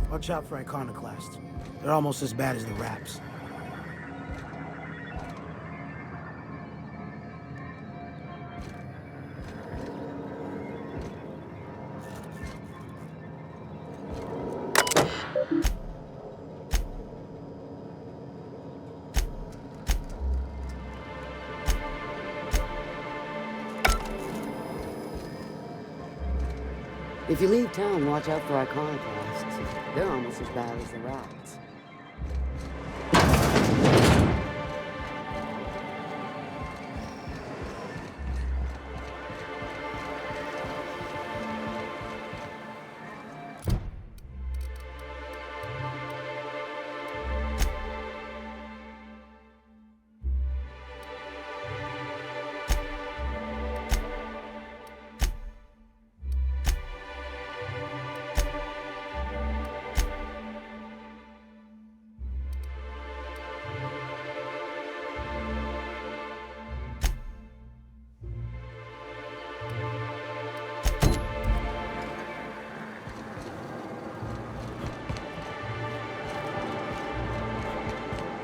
watch out for iconoclasts. They're almost as bad as the Raps. If you leave town, watch out for iconoclasts. They're almost as bad as the rats.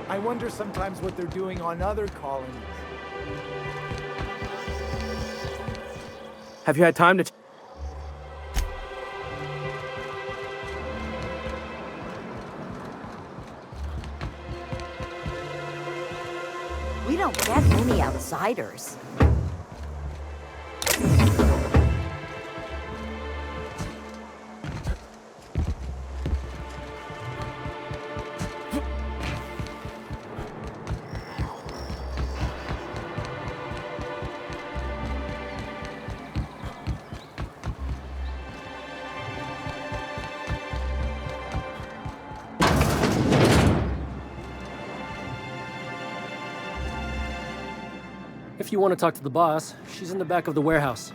I wonder sometimes what they're doing on other colonies. Have you had time to... We don't get many outsiders. If you want to talk to the boss, she's in the back of the warehouse.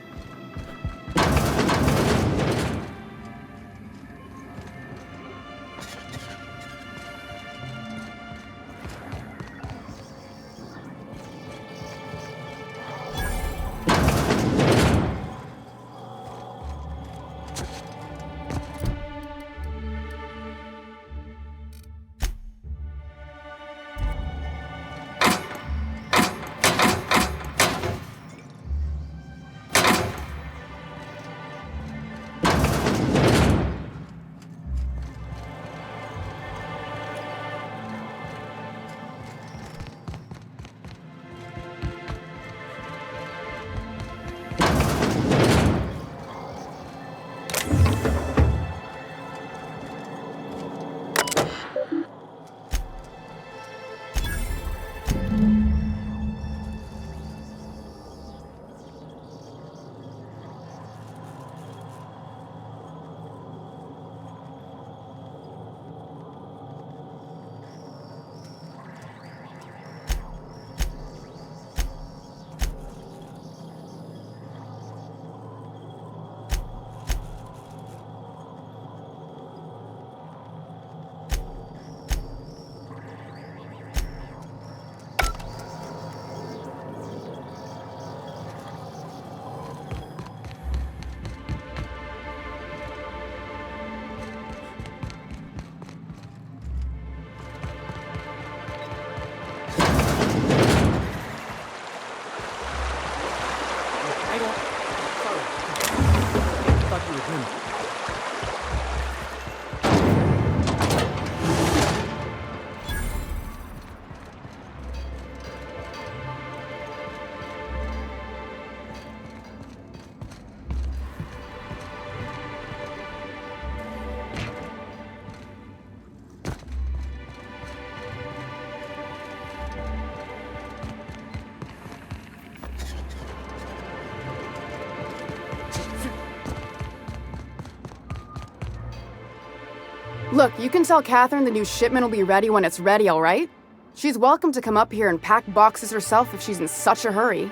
Look, you can tell Catherine the new shipment will be ready when it's ready, all right? She's welcome to come up here and pack boxes herself if she's in such a hurry.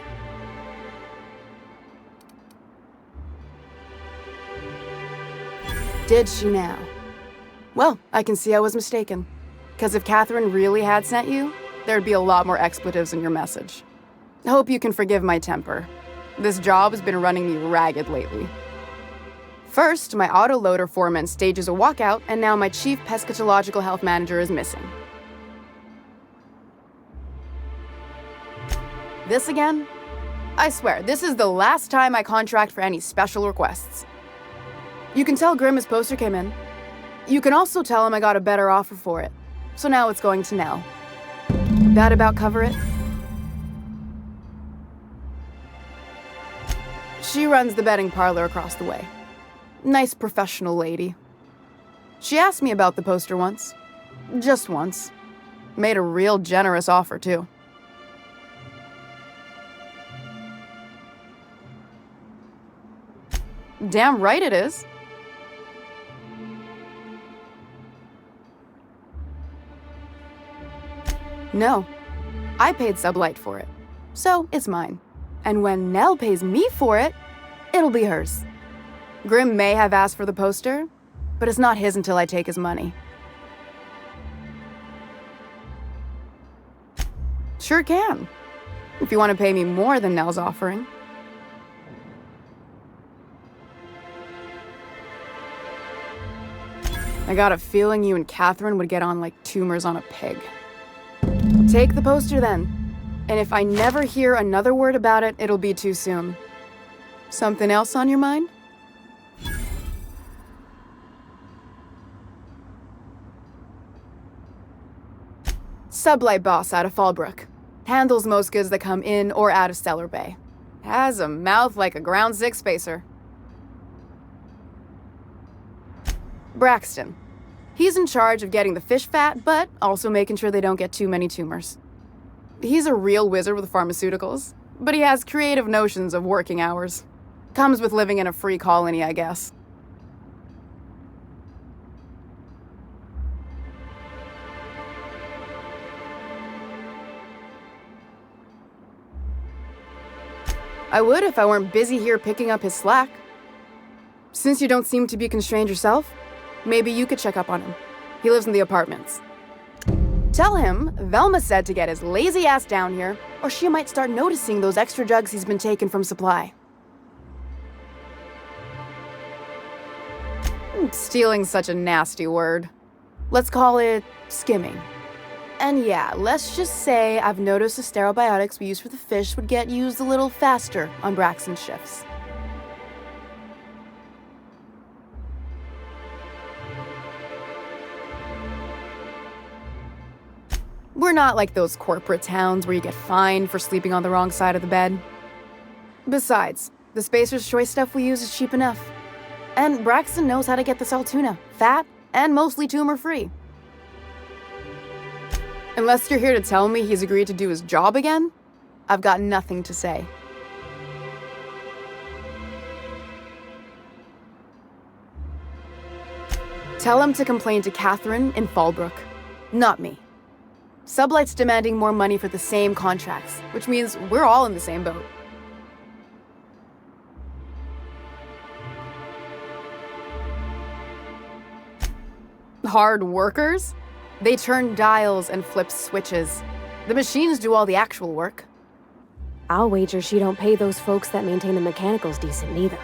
Did she now? Well, I can see I was mistaken. Because if Catherine really had sent you, there'd be a lot more expletives in your message. I hope you can forgive my temper. This job has been running me ragged lately. First, my autoloader foreman stages a walkout, and now my chief pescatological health manager is missing. This again? I swear, this is the last time I contract for any special requests. You can tell Grimm his poster came in. You can also tell him I got a better offer for it. So now it's going to Nell. That about cover it? She runs the betting parlor across the way. Nice professional lady. She asked me about the poster once. Just once. Made a real generous offer, too. Damn right it is. No. I paid Sublight for it. So, it's mine. And when Nell pays me for it, it'll be hers. Grimm may have asked for the poster, but it's not his until I take his money. Sure can. If you want to pay me more than Nell's offering. I got a feeling you and Catherine would get on like tumors on a pig. Take the poster then. And if I never hear another word about it, it'll be too soon. Something else on your mind? Sublight boss out of Fallbrook. Handles most goods that come in or out of Stellar Bay. Has a mouth like a ground six spacer. Braxton. He's in charge of getting the fish fat, but also making sure they don't get too many tumors. He's a real wizard with pharmaceuticals, but he has creative notions of working hours. Comes with living in a free colony, I guess. I would if I weren't busy here picking up his slack. Since you don't seem to be constrained yourself, maybe you could check up on him. He lives in the apartments. Tell him Velma said to get his lazy ass down here, or she might start noticing those extra drugs he's been taking from supply. Stealing's such a nasty word. Let's call it skimming. And yeah, let's just say I've noticed the sterile biotics we use for the fish would get used a little faster on Braxton's shifts. We're not like those corporate towns where you get fined for sleeping on the wrong side of the bed. Besides, the Spacer's Choice stuff we use is cheap enough. And Braxton knows how to get the Saltuna, fat and mostly tumor-free. Unless you're here to tell me he's agreed to do his job again, I've got nothing to say. Tell him to complain to Catherine in Fallbrook, not me. Sublight's demanding more money for the same contracts, which means we're all in the same boat. Hard workers? They turn dials and flip switches. The machines do all the actual work. I'll wager she don't pay those folks that maintain the mechanicals decent neither.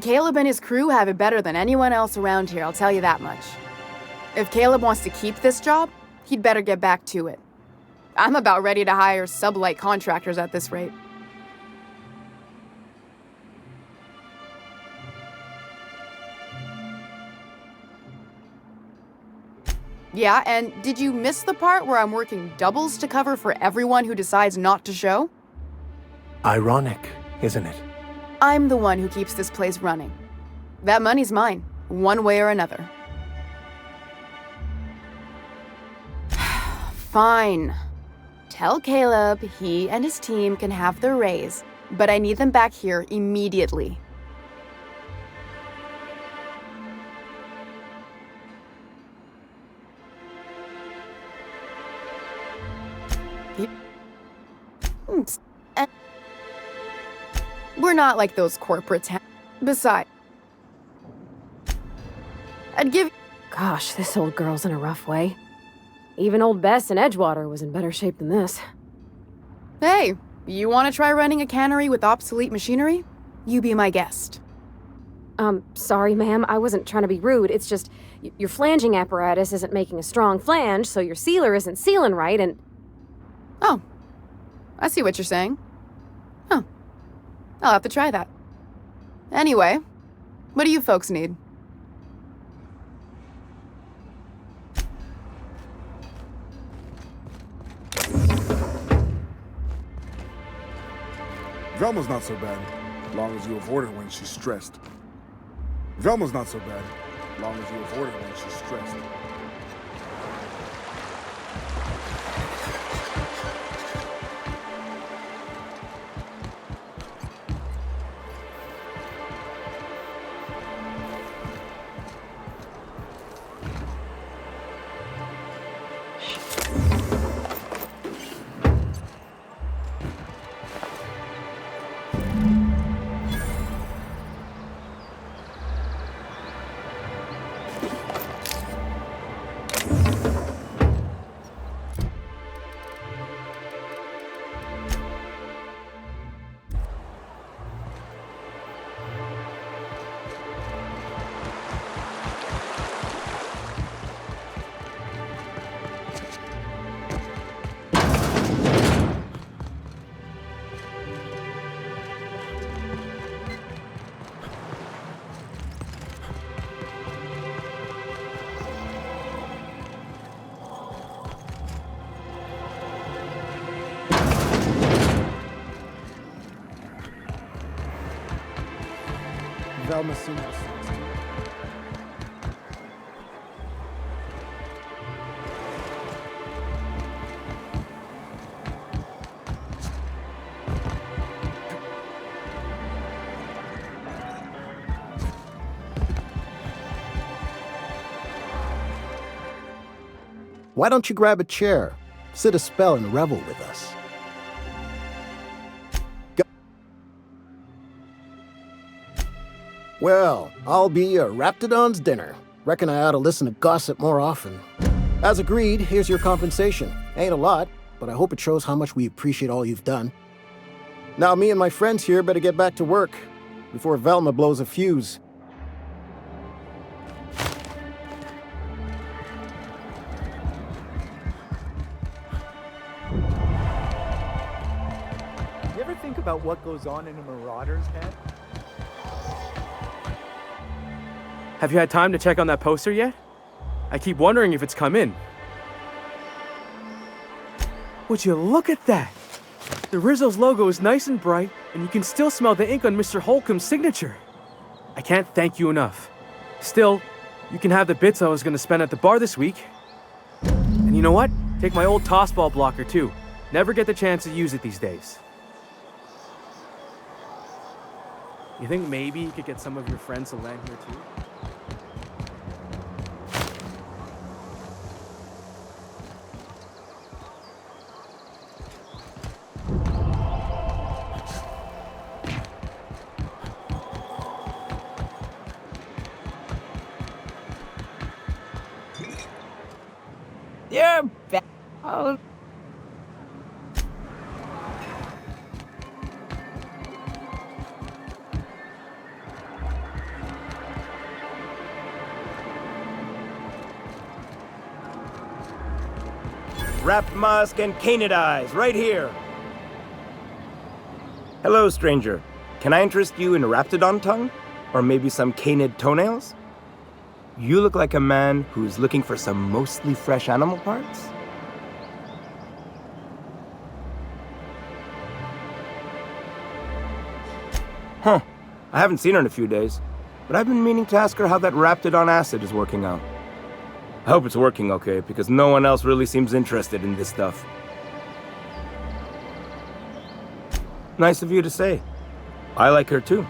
Caleb and his crew have it better than anyone else around here, I'll tell you that much. If Caleb wants to keep this job, he'd better get back to it. I'm about ready to hire Sublight contractors at this rate. Yeah, and did you miss the part where I'm working doubles to cover for everyone who decides not to show? Ironic, isn't it? I'm the one who keeps this place running. That money's mine, one way or another. Fine. Tell Caleb he and his team can have their raise, but I need them back here immediately. We're not like those corporates. Besides, I'd give. Gosh, this old girl's in a rough way. Even old Bess in Edgewater was in better shape than this. Hey, you want to try running a cannery with obsolete machinery? You be my guest. Sorry, ma'am. I wasn't trying to be rude. It's just, your flanging apparatus isn't making a strong flange, so your sealer isn't sealing right, and... Oh. I see what you're saying. Huh. I'll have to try that. Anyway, what do you folks need? Velma's not so bad, as long as you avoid her when she's stressed. Velma's not so bad, as long as you avoid her when she's stressed. Velma seen us. Why don't you grab a chair, sit a spell, and revel with us? Well, I'll be a Raptidon's dinner. Reckon I ought to listen to gossip more often. As agreed, here's your compensation. Ain't a lot, but I hope it shows how much we appreciate all you've done. Now me and my friends here better get back to work before Velma blows a fuse. You ever think about what goes on in a marauder's head? Have you had time to check on that poster yet? I keep wondering if it's come in. Would you look at that? The Rizzo's logo is nice and bright, and you can still smell the ink on Mr. Holcomb's signature. I can't thank you enough. Still, you can have the bits I was going to spend at the bar this week. And you know what? Take my old tossball blocker too. Never get the chance to use it these days. You think maybe you could get some of your friends to land here too? You're back. Oh. Wrapped musk and canid eyes, right here. Hello, stranger. Can I interest you in Raptidon tongue? Or maybe some canid toenails? You look like a man who's looking for some mostly fresh animal parts? Huh. I haven't seen her in a few days, but I've been meaning to ask her how that Raptidon acid is working out. I hope it's working okay, because no one else really seems interested in this stuff. Nice of you to say. I like her too.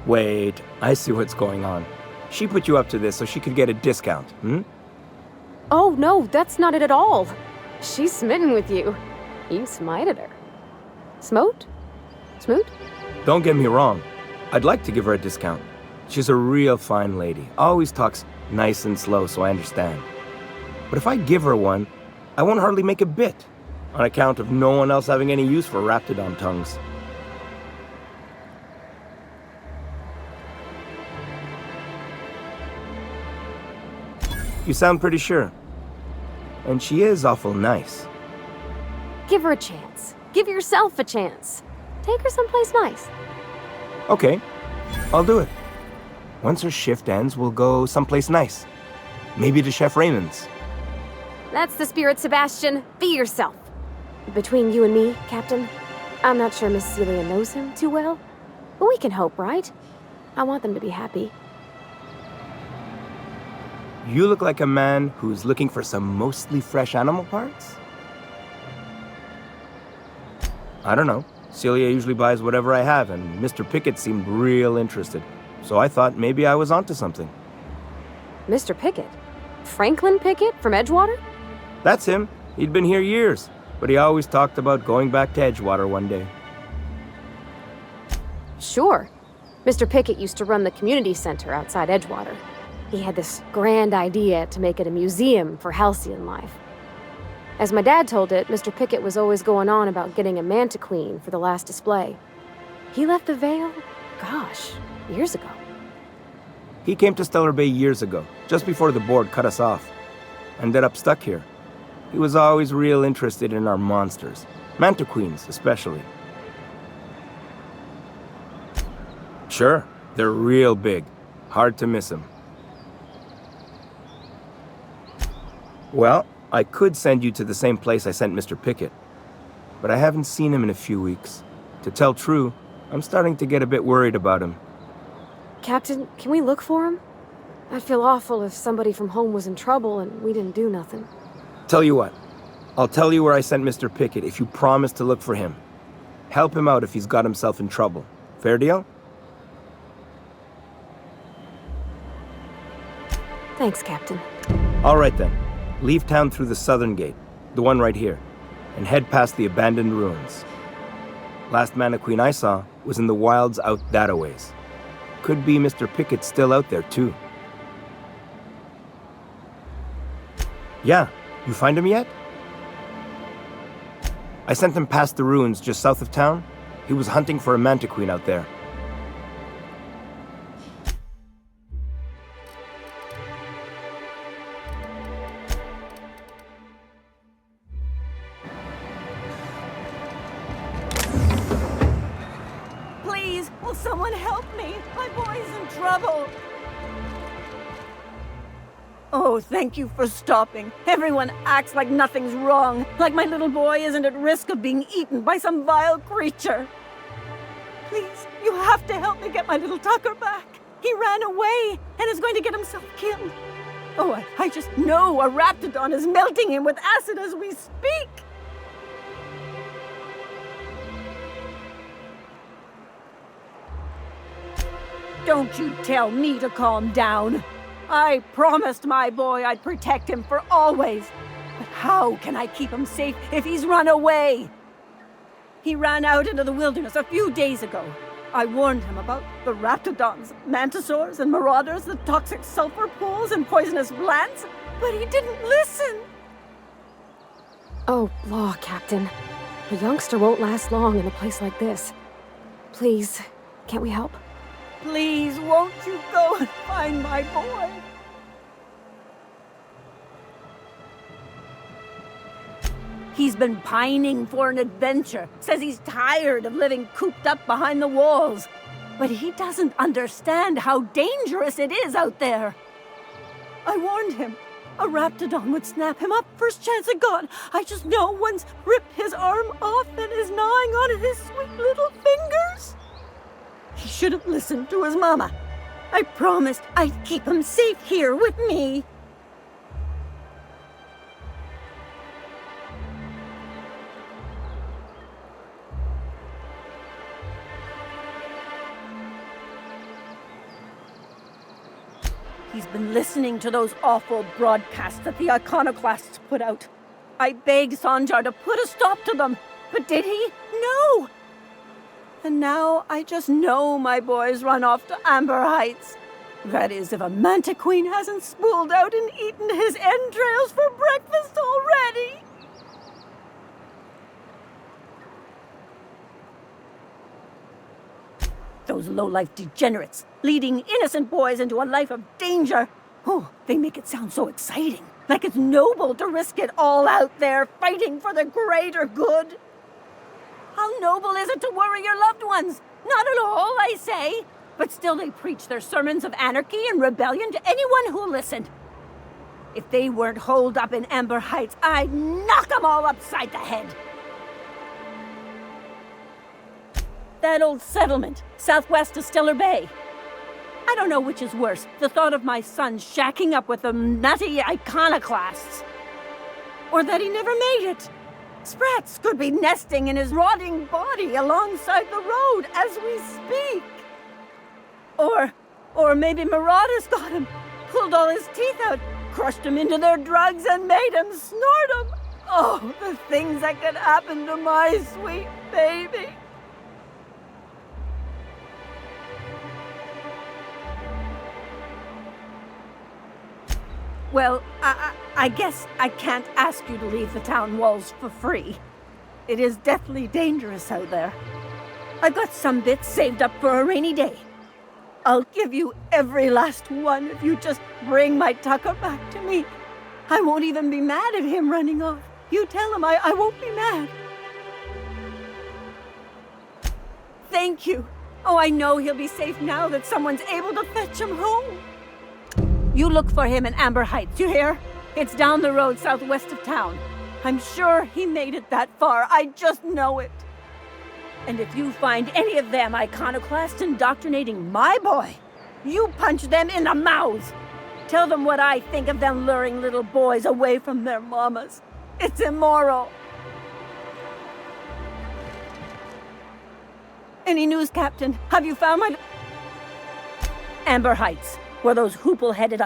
Wait, I see what's going on. She put you up to this so she could get a discount, hmm? Oh, no, that's not it at all. She's smitten with you. You smited her. Smote? Smoot? Don't get me wrong. I'd like to give her a discount. She's a real fine lady. Always talks nice and slow, so I understand. But if I give her one, I won't hardly make a bit, on account of no one else having any use for raptidon tongues. You sound pretty sure. And she is awful nice. Give her a chance. Give yourself a chance. Take her someplace nice. Okay, I'll do it. Once her shift ends, we'll go someplace nice. Maybe to Chef Raymond's. That's the spirit, Sebastian. Be yourself. Between you and me, Captain, I'm not sure Miss Celia knows him too well, but we can hope, right? I want them to be happy. You look like a man who's looking for some mostly fresh animal parts? I don't know. Celia usually buys whatever I have, and Mr. Pickett seemed real interested. So I thought maybe I was onto something. Mr. Pickett? Franklin Pickett from Edgewater? That's him. He'd been here years, but he always talked about going back to Edgewater one day. Sure. Mr. Pickett used to run the community center outside Edgewater. He had this grand idea to make it a museum for halcyon life. As my dad told it, Mr. Pickett was always going on about getting a manta queen for the last display. He left the Vale, gosh, years ago. He came to Stellar Bay years ago, just before the board cut us off. Ended up stuck here. He was always real interested in our monsters. Manta queens, especially. Sure, they're real big. Hard to miss them. Well, I could send you to the same place I sent Mr. Pickett. But I haven't seen him in a few weeks. To tell true, I'm starting to get a bit worried about him. Captain, can we look for him? I'd feel awful if somebody from home was in trouble and we didn't do nothing. Tell you what, I'll tell you where I sent Mr. Pickett if you promise to look for him. Help him out if he's got himself in trouble. Fair deal? Thanks, Captain. All right then. Leave town through the southern gate, the one right here, and head past the abandoned ruins. Last Mana Queen I saw was in the wilds out that-a-ways. Could be Mr. Pickett still out there, too. Yeah, you find him yet? I sent him past the ruins just south of town. He was hunting for a Manta Queen out there. Please, will someone help me? My boy's in trouble. Oh, thank you for stopping. Everyone acts like nothing's wrong, like my little boy isn't at risk of being eaten by some vile creature. Please, you have to help me get my little Tucker back. He ran away and is going to get himself killed. Oh, I just know a raptidon is melting him with acid as we speak. Don't you tell me to calm down. I promised my boy I'd protect him for always. But how can I keep him safe if he's run away? He ran out into the wilderness a few days ago. I warned him about the raptidons, mantisaurs, and marauders, the toxic sulfur pools, and poisonous plants, but he didn't listen. Oh, law, Captain. A youngster won't last long in a place like this. Please, can't we help? Please, won't you go and find my boy? He's been pining for an adventure. Says he's tired of living cooped up behind the walls. But he doesn't understand how dangerous it is out there. I warned him. A raptidon would snap him up first chance it got. I just know one's ripped his arm off and is gnawing on his sweet little fingers. He should have listened to his mama. I promised I'd keep him safe here with me. He's been listening to those awful broadcasts that the iconoclasts put out. I begged Sanjar to put a stop to them, but did he? No! And now I just know my boys run off to Amber Heights. That is, if a manta queen hasn't spooled out and eaten his entrails for breakfast already. Those low-life degenerates, leading innocent boys into a life of danger. Oh, they make it sound so exciting, like it's noble to risk it all out there, fighting for the greater good. How noble is it to worry your loved ones? Not at all, I say. But still they preach their sermons of anarchy and rebellion to anyone who'll listen. If they weren't holed up in Amber Heights, I'd knock them all upside the head. That old settlement, southwest of Stellar Bay. I don't know which is worse, the thought of my son shacking up with them nutty iconoclasts, or that he never made it. Sprats could be nesting in his rotting body alongside the road as we speak. Or maybe marauders got him, pulled all his teeth out, crushed him into their drugs and made him snort them. Oh, the things that could happen to my sweet baby. Well, I guess I can't ask you to leave the town walls for free. It is deathly dangerous out there. I've got some bits saved up for a rainy day. I'll give you every last one if you just bring my Tucker back to me. I won't even be mad at him running off. You tell him I won't be mad. Thank you. Oh, I know he'll be safe now that someone's able to fetch him home. You look for him in Amber Heights, you hear? It's down the road southwest of town. I'm sure he made it that far. I just know it. And if you find any of them iconoclasts indoctrinating my boy, you punch them in the mouths. Tell them what I think of them luring little boys away from their mamas. It's immoral. Any news, Captain? Have you found my... Amber Heights, where those hoople-headed...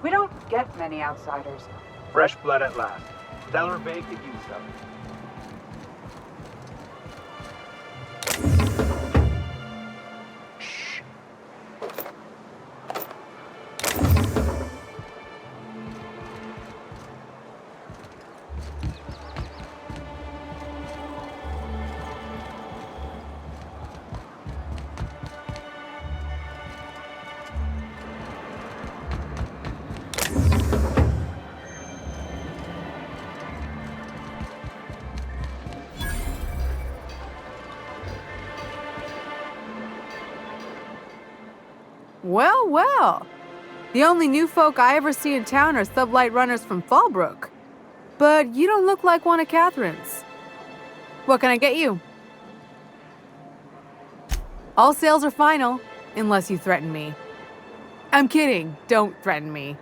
We don't get many outsiders. Fresh blood at last. Stellar Bay could use some. Well, well. The only new folk I ever see in town are sublight runners from Fallbrook. But you don't look like one of Catherine's. What can I get you? All sales are final, unless you threaten me. I'm kidding. Don't threaten me.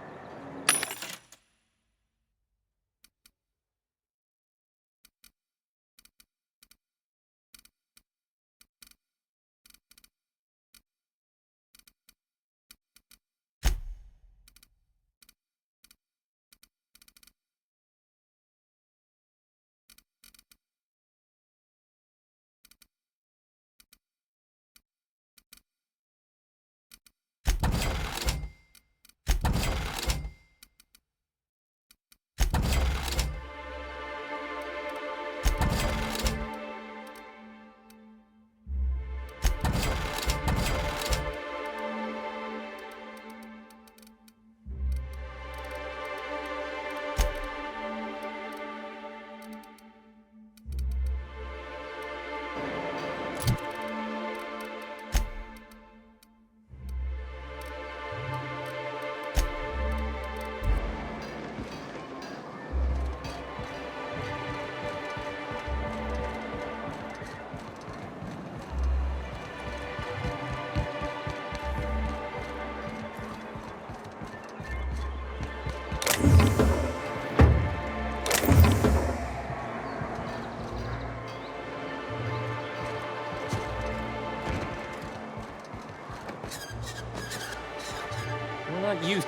not used.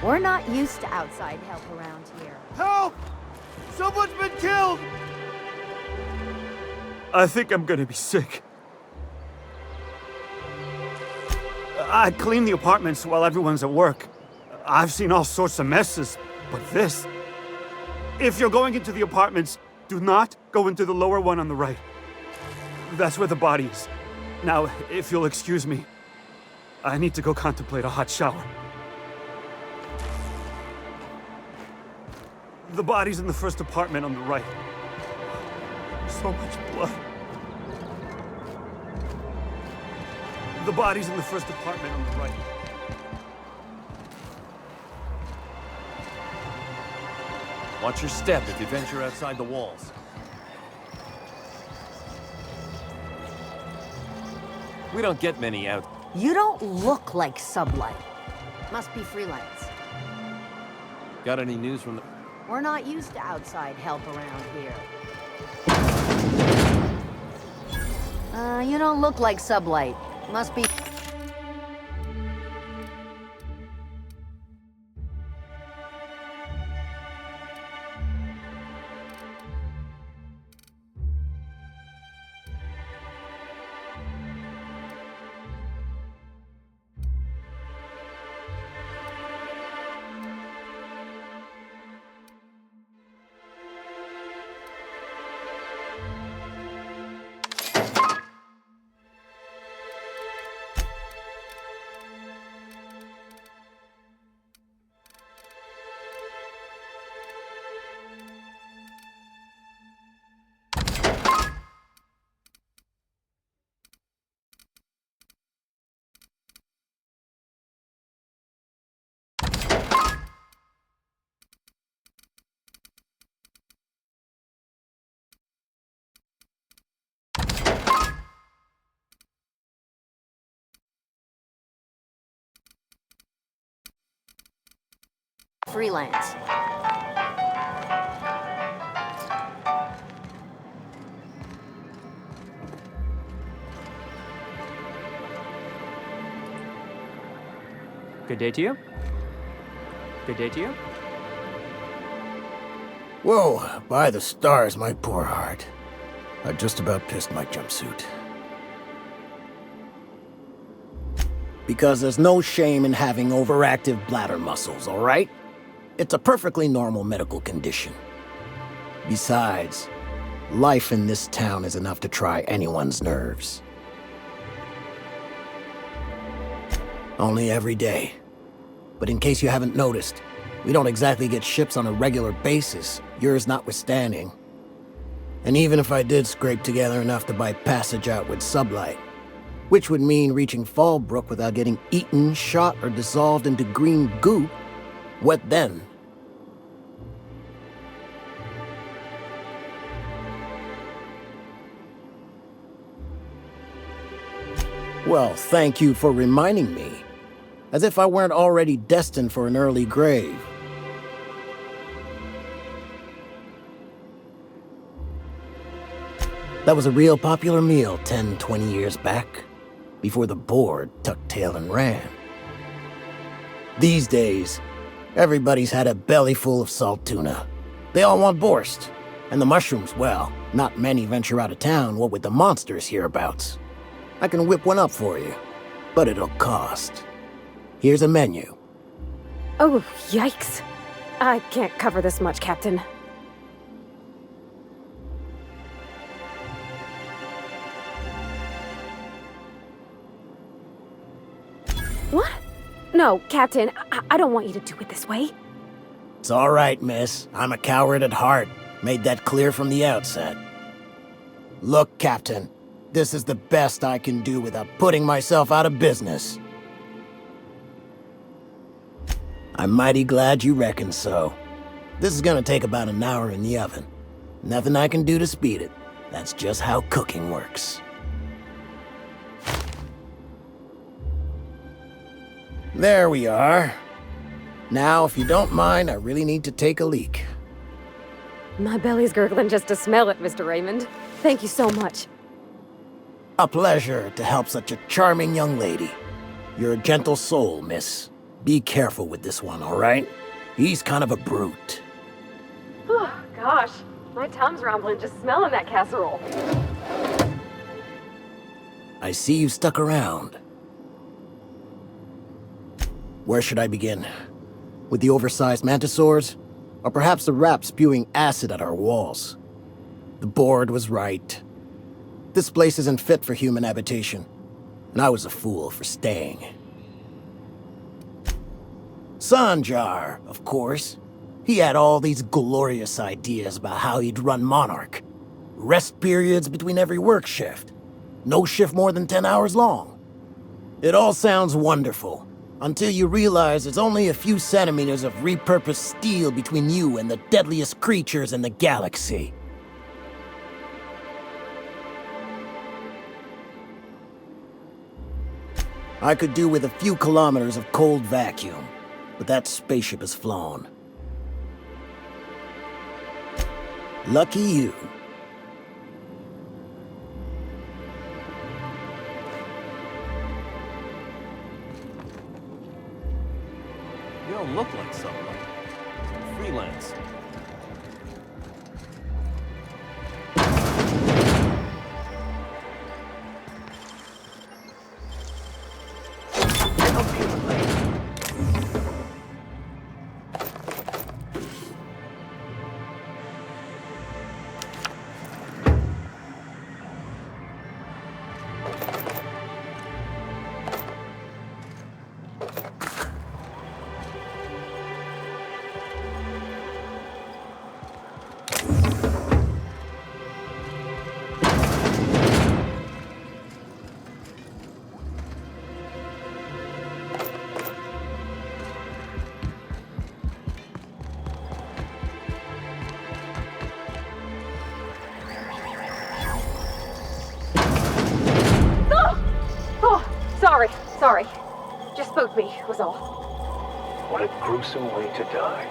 We're not used to outside help around here. Help! Someone's been killed! I think I'm gonna be sick. I clean the apartments while everyone's at work. I've seen all sorts of messes, but this... If you're going into the apartments, do not go into the lower one on the right. That's where the body is. Now, if you'll excuse me, I need to go contemplate a hot shower. The body's in the first apartment on the right. So much blood. The body's in the first apartment on the right. Watch your step if you venture outside the walls. We don't get many out. You don't look like Sublight. Must be freelance. Got any news from the... We're not used to outside help around here. You don't look like Sublight. Must be... freelance. Good day to you. Good day to you. Whoa, by the stars, my poor heart. I just about pissed my jumpsuit. Because there's no shame in having overactive bladder muscles, all right? It's a perfectly normal medical condition. Besides, life in this town is enough to try anyone's nerves. Only every day. But in case you haven't noticed, we don't exactly get ships on a regular basis, yours notwithstanding. And even if I did scrape together enough to buy passage out with Sublight, which would mean reaching Fallbrook without getting eaten, shot, or dissolved into green goop, what then? Well, thank you for reminding me. As if I weren't already destined for an early grave. That was a real popular meal 10, 20 years back, before the board tucked tail and ran. These days, everybody's had a belly full of salt tuna. They all want borscht. And the mushrooms, well, not many venture out of town, what with the monsters hereabouts. I can whip one up for you, but it'll cost. Here's a menu. Oh, yikes. I can't cover this much, Captain. What? No, Captain, I don't want you to do it this way. It's all right, miss. I'm a coward at heart. Made that clear from the outset. Look, Captain, this is the best I can do without putting myself out of business. I'm mighty glad you reckon so. This is gonna take about an hour in the oven. Nothing I can do to speed it. That's just how cooking works. There we are. Now, if you don't mind, I really need to take a leak. My belly's gurgling just to smell it, Mr. Raymond. Thank you so much. A pleasure to help such a charming young lady. You're a gentle soul, miss. Be careful with this one, all right? He's kind of a brute. Oh, gosh. My tum's rumbling just smelling that casserole. I see you stuck around. Where should I begin? With the oversized mantisaurs? Or perhaps the rats spewing acid at our walls? The board was right. This place isn't fit for human habitation, and I was a fool for staying. Sanjar, of course. He had all these glorious ideas about how he'd run Monarch. Rest periods between every work shift. No shift more than 10 hours long. It all sounds wonderful, until you realize it's only a few centimeters of repurposed steel between you and the deadliest creatures in the galaxy. I could do with a few kilometers of cold vacuum, but that spaceship is flown. Lucky you. You don't look like someone. Freelance. Sorry. Just spooked me, was all. What a gruesome way to die.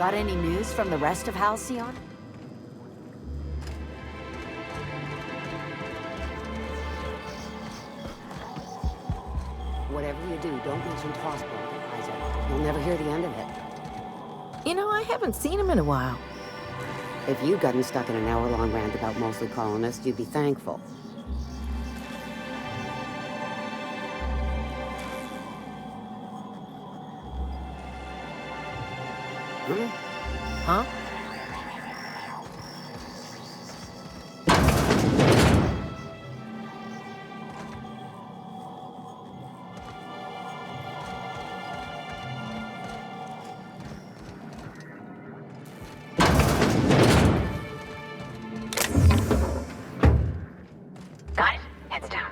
Got any news from the rest of Halcyon? Whatever you do, don't mention Tossball to Isaac. You'll never hear the end of it. You know, I haven't seen him in a while. If you'd gotten stuck in an hour-long rant about mostly colonists, you'd be thankful. Huh? Got it. Heads down.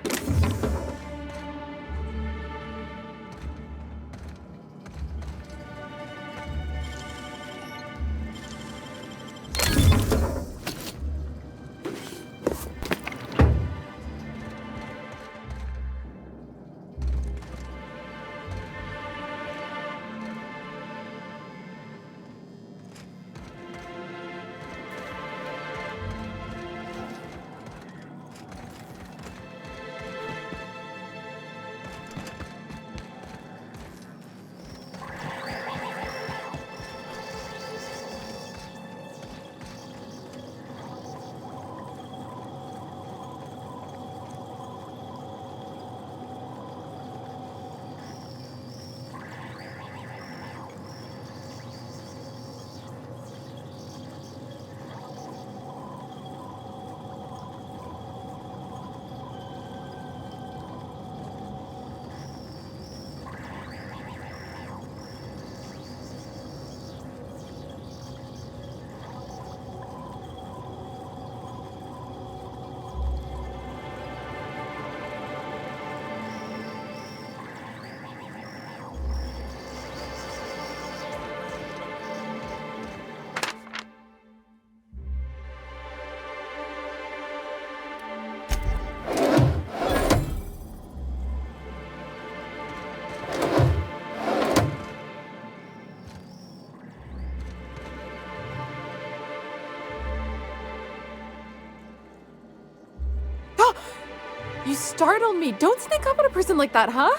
You startled me. Don't sneak up on a person like that, huh?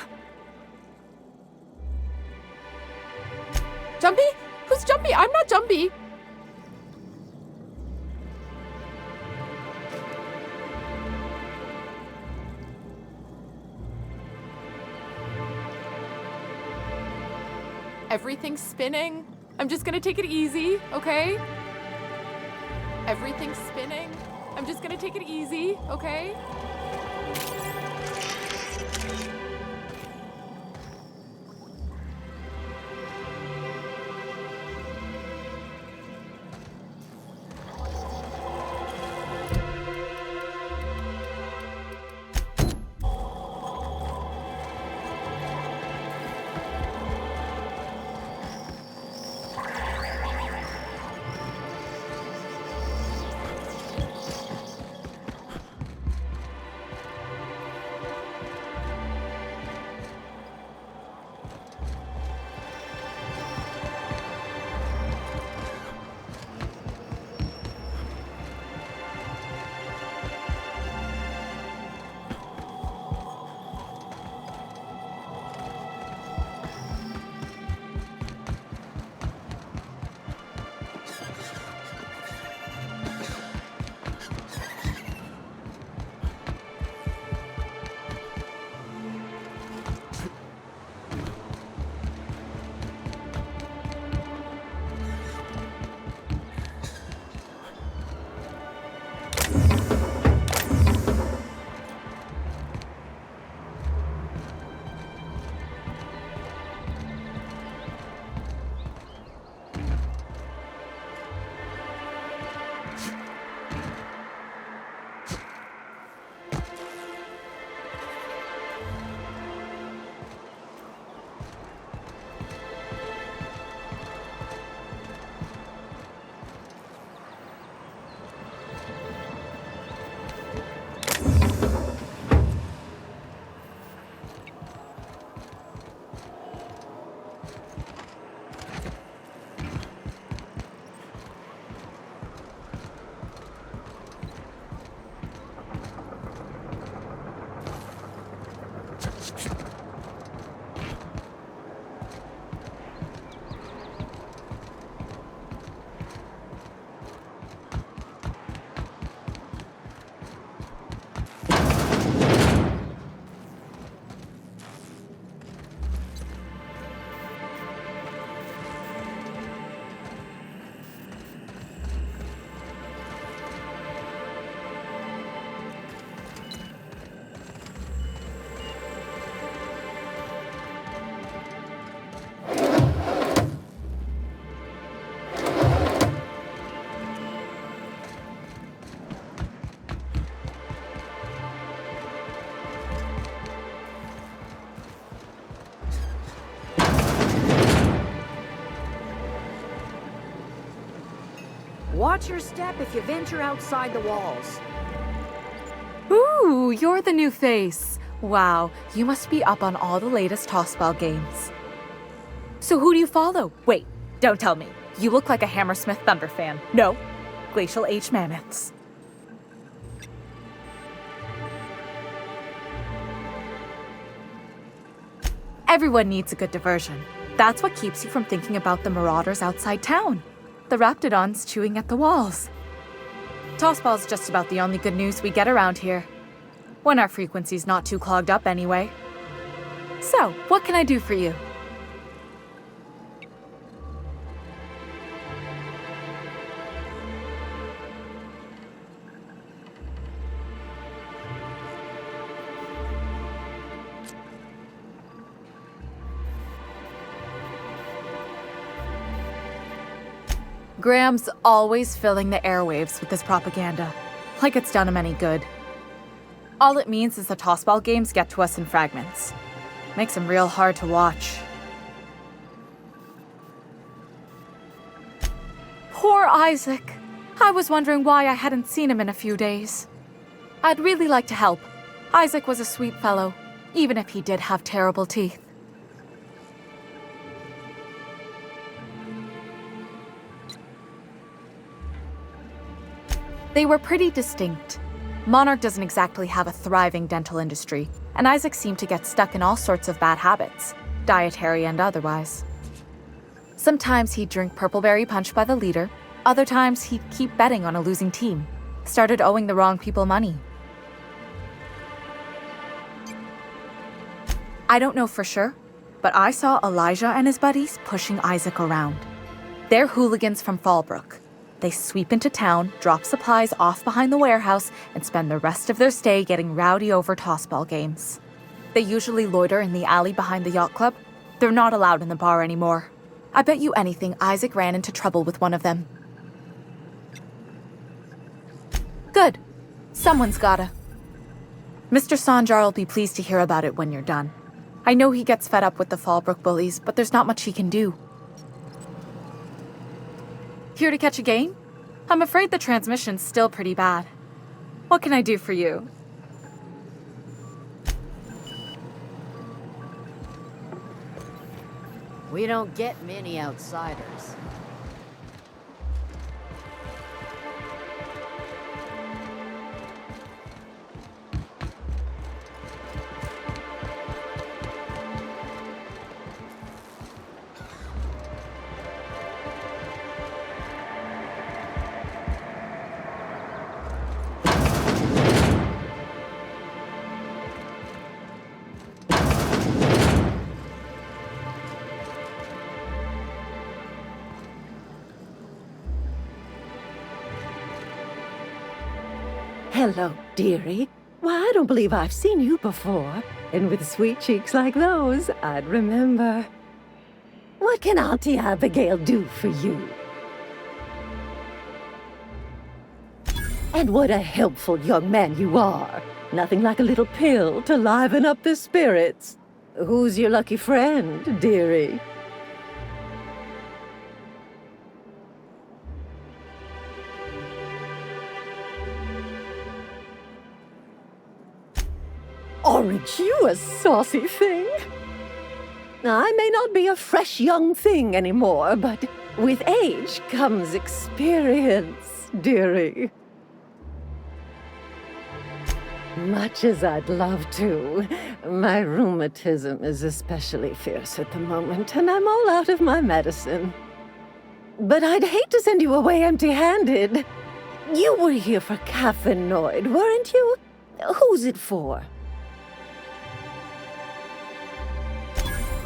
Jumpy? Who's Jumpy? I'm not Jumpy. Everything's spinning. I'm just gonna take it easy, okay? Everything's spinning. I'm just gonna take it easy, okay? Watch your step if you venture outside the walls. Ooh, you're the new face. Wow, you must be up on all the latest tossball games. So who do you follow? Wait, don't tell me. You look like a Hammersmith Thunder fan. No, Glacial H Mammoths. Everyone needs a good diversion. That's what keeps you from thinking about the marauders outside town. The Raptidons chewing at the walls. Tossball's just about the only good news we get around here. When our frequency's not too clogged up anyway. So, what can I do for you? Graham's always filling the airwaves with this propaganda, like it's done him any good. All it means is the tossball games get to us in fragments. Makes them real hard to watch. Poor Isaac. I was wondering why I hadn't seen him in a few days. I'd really like to help. Isaac was a sweet fellow, even if he did have terrible teeth. They were pretty distinct. Monarch doesn't exactly have a thriving dental industry, and Isaac seemed to get stuck in all sorts of bad habits, dietary and otherwise. Sometimes he'd drink purpleberry punch by the liter, other times he'd keep betting on a losing team, started owing the wrong people money. I don't know for sure, but I saw Elijah and his buddies pushing Isaac around. They're hooligans from Fallbrook. They sweep into town, drop supplies off behind the warehouse, and spend the rest of their stay getting rowdy over tossball games. They usually loiter in the alley behind the yacht club. They're not allowed in the bar anymore. I bet you anything Isaac ran into trouble with one of them. Good. Someone's gotta. Mr. Sanjar will be pleased to hear about it when you're done. I know he gets fed up with the Fallbrook bullies, but there's not much he can do. Here to catch a game? I'm afraid the transmission's still pretty bad. What can I do for you? We don't get many outsiders. Hello, dearie. Why, I don't believe I've seen you before. And with sweet cheeks like those, I'd remember. What can Auntie Abigail do for you? And what a helpful young man you are. Nothing like a little pill to liven up the spirits. Who's your lucky friend, dearie? Aren't you a saucy thing? I may not be a fresh young thing anymore, but with age comes experience, dearie. Much as I'd love to, my rheumatism is especially fierce at the moment, and I'm all out of my medicine. But I'd hate to send you away empty-handed. You were here for Caffeinoid, weren't you? Who's it for?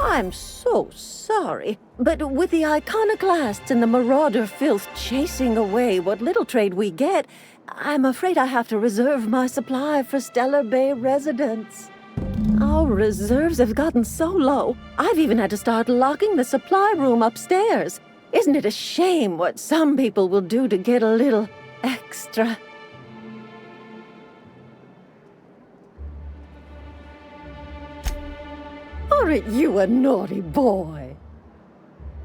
I'm so sorry, but with the iconoclasts and the marauder filth chasing away what little trade we get, I'm afraid I have to reserve my supply for Stellar Bay residents. Our reserves have gotten so low, I've even had to start locking the supply room upstairs. Isn't it a shame what some people will do to get a little extra? Aren't you a naughty boy?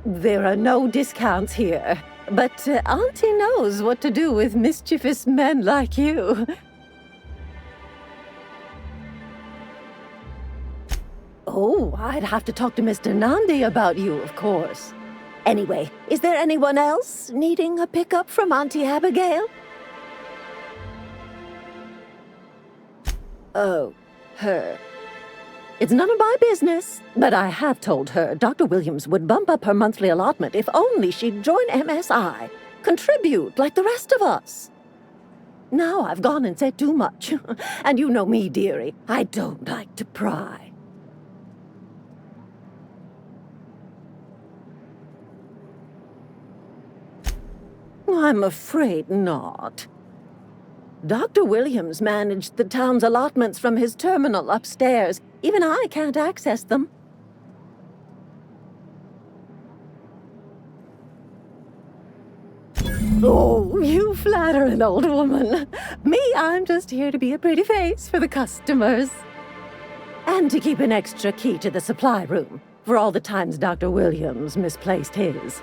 There are no discounts here. But Auntie knows what to do with mischievous men like you. Oh, I'd have to talk to Mr. Nandi about you, of course. Anyway, is there anyone else needing a pickup from Auntie Abigail? Oh, her. It's none of my business, but I have told her Dr. Williams would bump up her monthly allotment if only she'd join MSI, contribute like the rest of us. Now I've gone and said too much, and you know me, dearie, I don't like to pry. I'm afraid not. Dr. Williams managed the town's allotments from his terminal upstairs. Even I can't access them. Oh, you flatter an old woman. Me, I'm just here to be a pretty face for the customers. And to keep an extra key to the supply room, for all the times Dr. Williams misplaced his.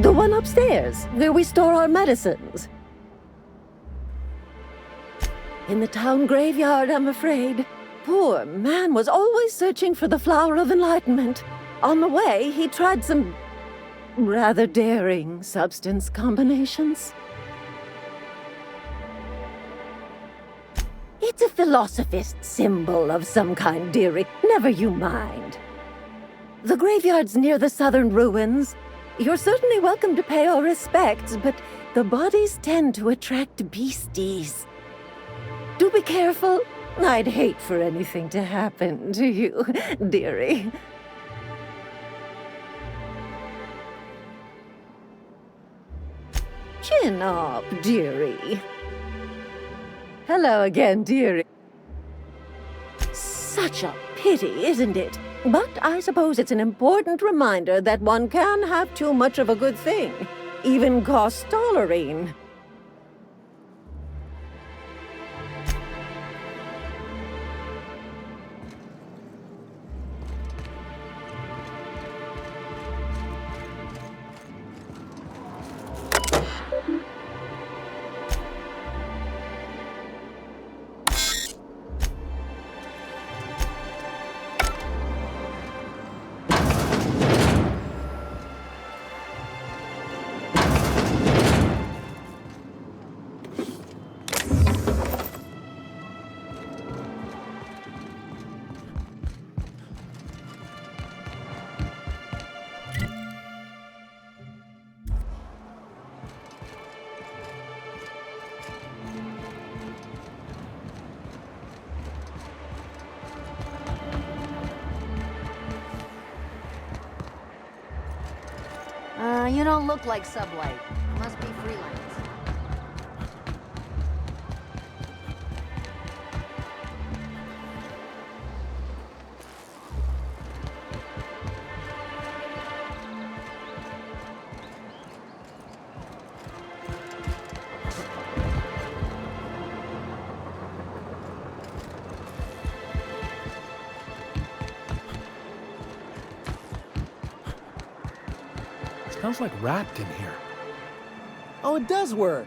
The one upstairs, where we store our medicines. In the town graveyard, I'm afraid. Poor man was always searching for the flower of enlightenment. On the way, he tried some rather daring substance combinations. It's a philosophist symbol of some kind, dearie. Never you mind. The graveyard's near the southern ruins. You're certainly welcome to pay our respects, but the bodies tend to attract beasties. Do be careful. I'd hate for anything to happen to you, dearie. Chin up, dearie. Hello again, dearie. Such a pity, isn't it? But I suppose it's an important reminder that one can have too much of a good thing, even cost tolerine. You don't look like Sublight. Must be freelance. Smells like wrapped in here. Oh, it does work.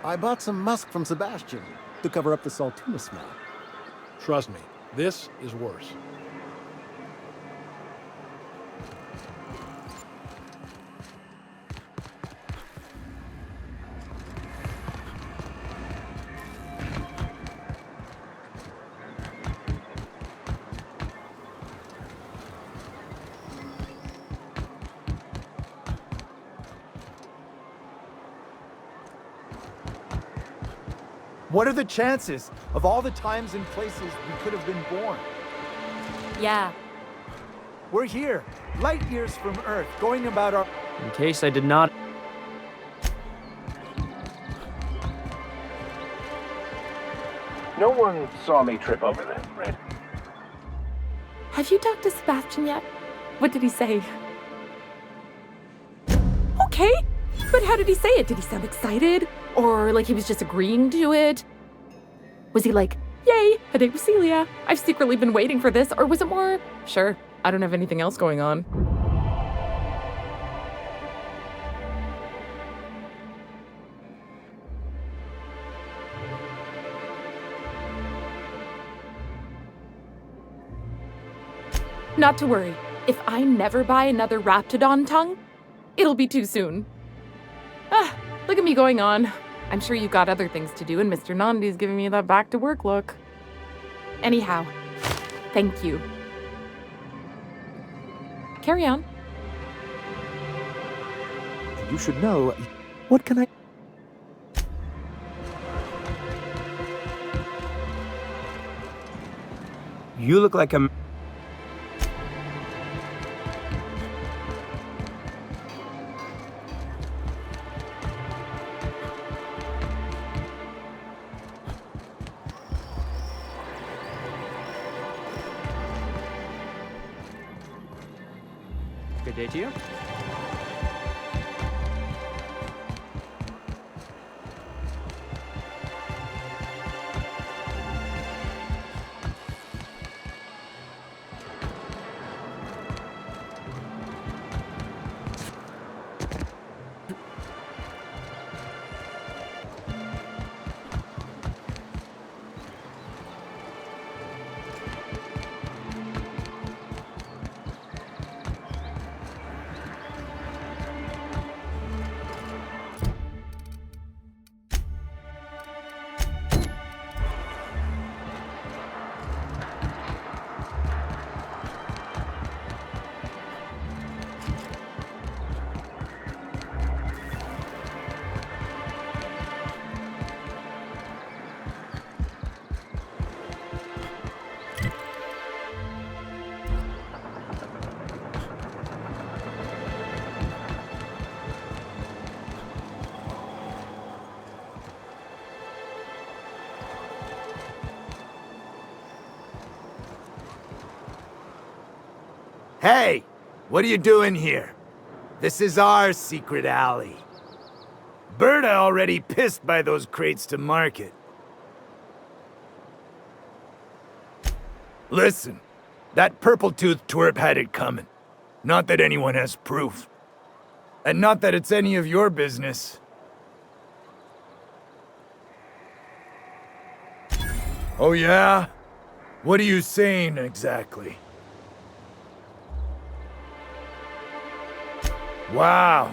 I bought some musk from Sebastian to cover up the saltuna smell. Trust me, this is worse. What are the chances of all the times and places we could have been born? Yeah. We're here, light years from Earth, going about our... In case I did not... No one saw me trip over that, right? Have you talked to Sebastian yet? What did he say? Okay, but how did he say it? Did he sound excited? Or like he was just agreeing to it? Was he like, yay, a date with Celia. I've secretly been waiting for this. Or was it more, Sure, I don't have anything else going on. Not to worry. If I never buy another Raptidon tongue, it'll be too soon. Ah, look at me going on. I'm sure you've got other things to do, and Mr. Nandi's giving me that back-to-work look. Anyhow, thank you. Carry on. You should know. What can I... You look like a... Good day to you. Hey! What are you doing here? This is our secret alley. Berta already pissed by those crates to market. Listen, that purple-toothed twerp had it coming. Not that anyone has proof. And not that it's any of your business. Oh yeah? What are you saying exactly? Wow.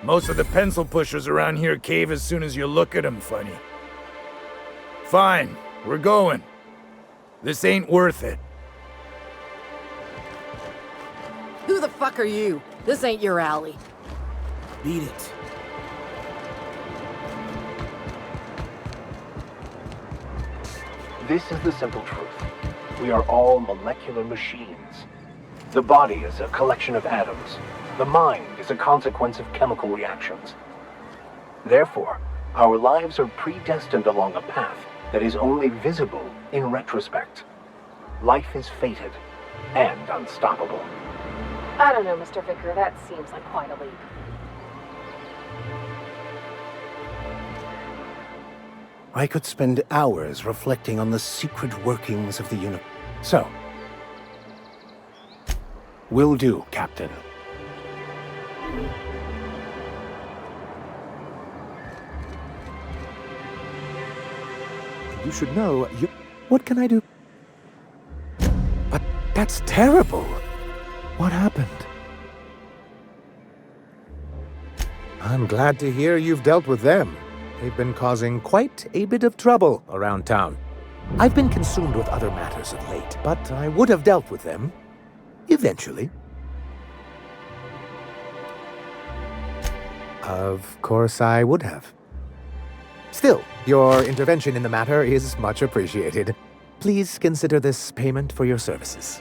Most of the pencil pushers around here cave as soon as you look at them funny. Fine, we're going. This ain't worth it. Who the fuck are you? This ain't your alley. Beat it. This is the simple truth. We are all molecular machines. The body is a collection of atoms. The mind is a consequence of chemical reactions. Therefore, our lives are predestined along a path that is only visible in retrospect. Life is fated and unstoppable. I don't know, Mr. Vicar. That seems like quite a leap. I could spend hours reflecting on the secret workings of the universe. So, will do, Captain. You should know, What can I do? But that's terrible. What happened? I'm glad to hear you've dealt with them. They've been causing quite a bit of trouble around town. I've been consumed with other matters of late, but I would have dealt with them. Eventually. Of course I would have. Still, your intervention in the matter is much appreciated. Please consider this payment for your services.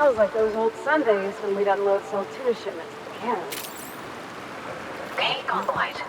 Smells like those old Sundays when we'd unload sell tuna shipments to Canada. Okay, gone quiet.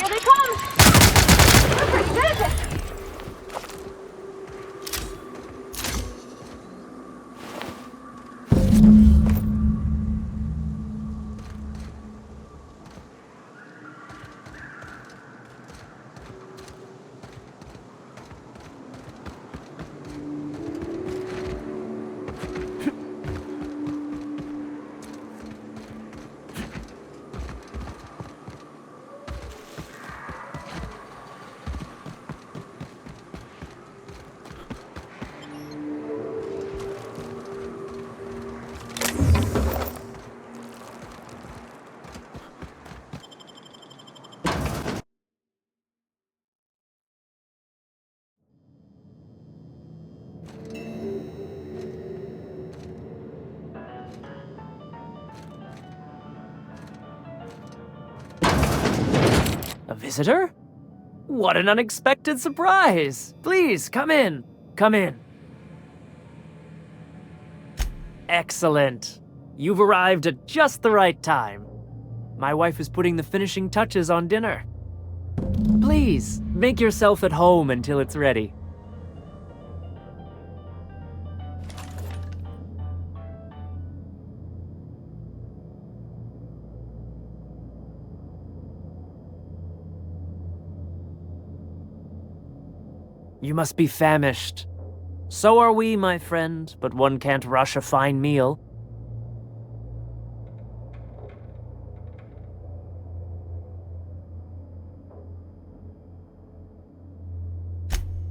Here they come! They're pretty good at this! A visitor? What an unexpected surprise! Please, come in. Come in. Excellent. You've arrived at just the right time. My wife is putting the finishing touches on dinner. Please, make yourself at home until it's ready. You must be famished. So are we, my friend, but one can't rush a fine meal.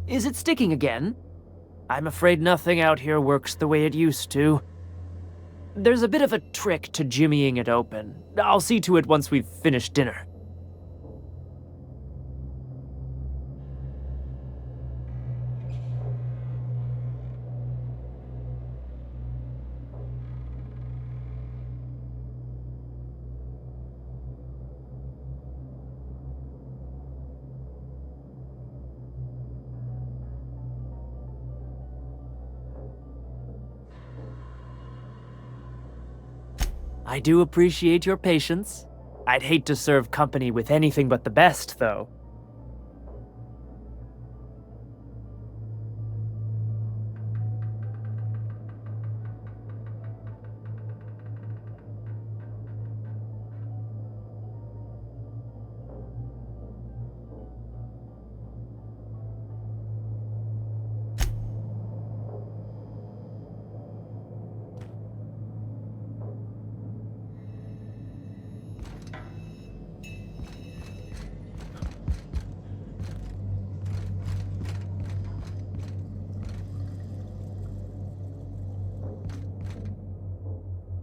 Is it sticking again? I'm afraid nothing out here works the way it used to. There's a bit of a trick to jimmying it open. I'll see to it once we've finished dinner. I do appreciate your patience. I'd hate to serve company with anything but the best, though.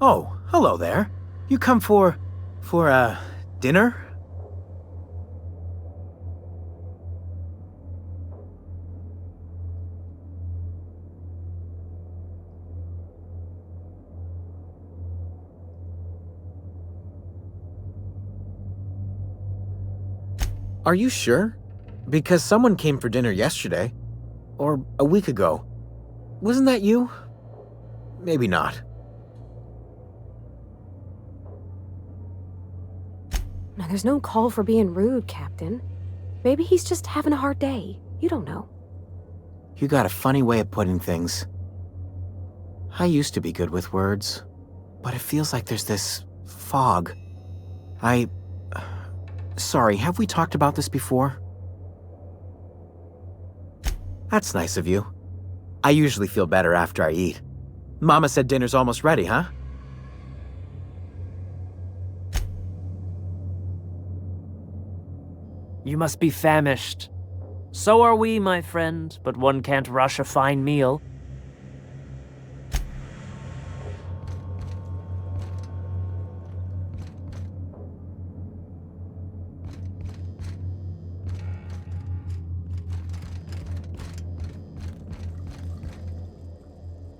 Oh, hello there. You come for dinner? Are you sure? Because someone came for dinner yesterday. Or a week ago. Wasn't that you? Maybe not. No, there's no call for being rude, Captain. Maybe he's just having a hard day. You don't know. You got a funny way of putting things. I used to be good with words, but it feels like there's this fog. Sorry, have we talked about this before? That's nice of you. I usually feel better after I eat. Mama said dinner's almost ready, huh? You must be famished. So are we, my friend, but one can't rush a fine meal.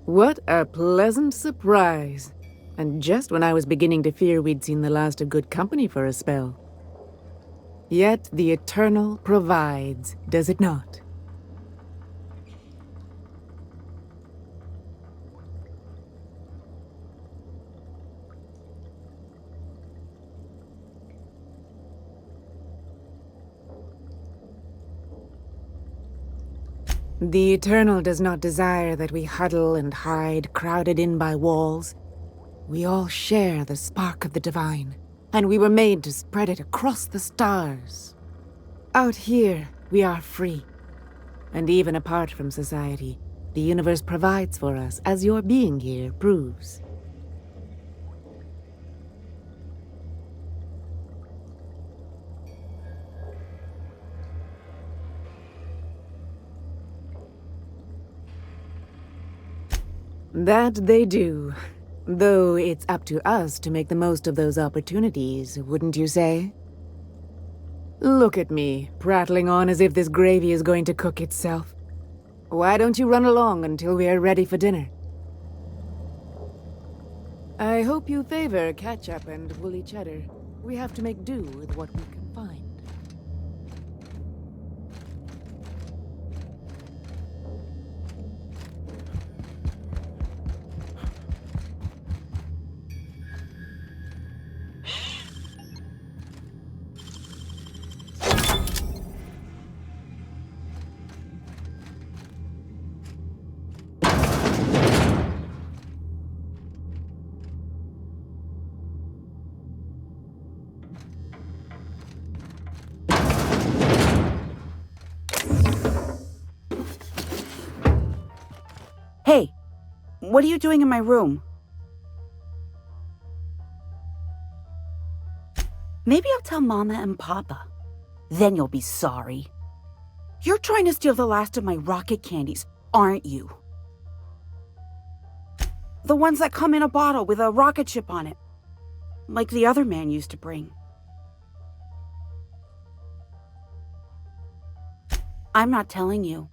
What a pleasant surprise. And just when I was beginning to fear we'd seen the last of good company for a spell. Yet the Eternal provides, does it not? The Eternal does not desire that we huddle and hide, crowded in by walls. We all share the spark of the divine, and we were made to spread it across the stars. Out here, we are free. And even apart from society, the universe provides for us, as your being here proves. That they do. Though it's up to us to make the most of those opportunities, wouldn't you say? Look at me, prattling on as if this gravy is going to cook itself. Why don't you run along until we are ready for dinner? I hope you favor ketchup and woolly cheddar. We have to make do with what we can find. Hey, what are you doing in my room? Maybe I'll tell Mama and Papa. Then you'll be sorry. You're trying to steal the last of my rocket candies, aren't you? The ones that come in a bottle with a rocket ship on it. Like the other man used to bring. I'm not telling you.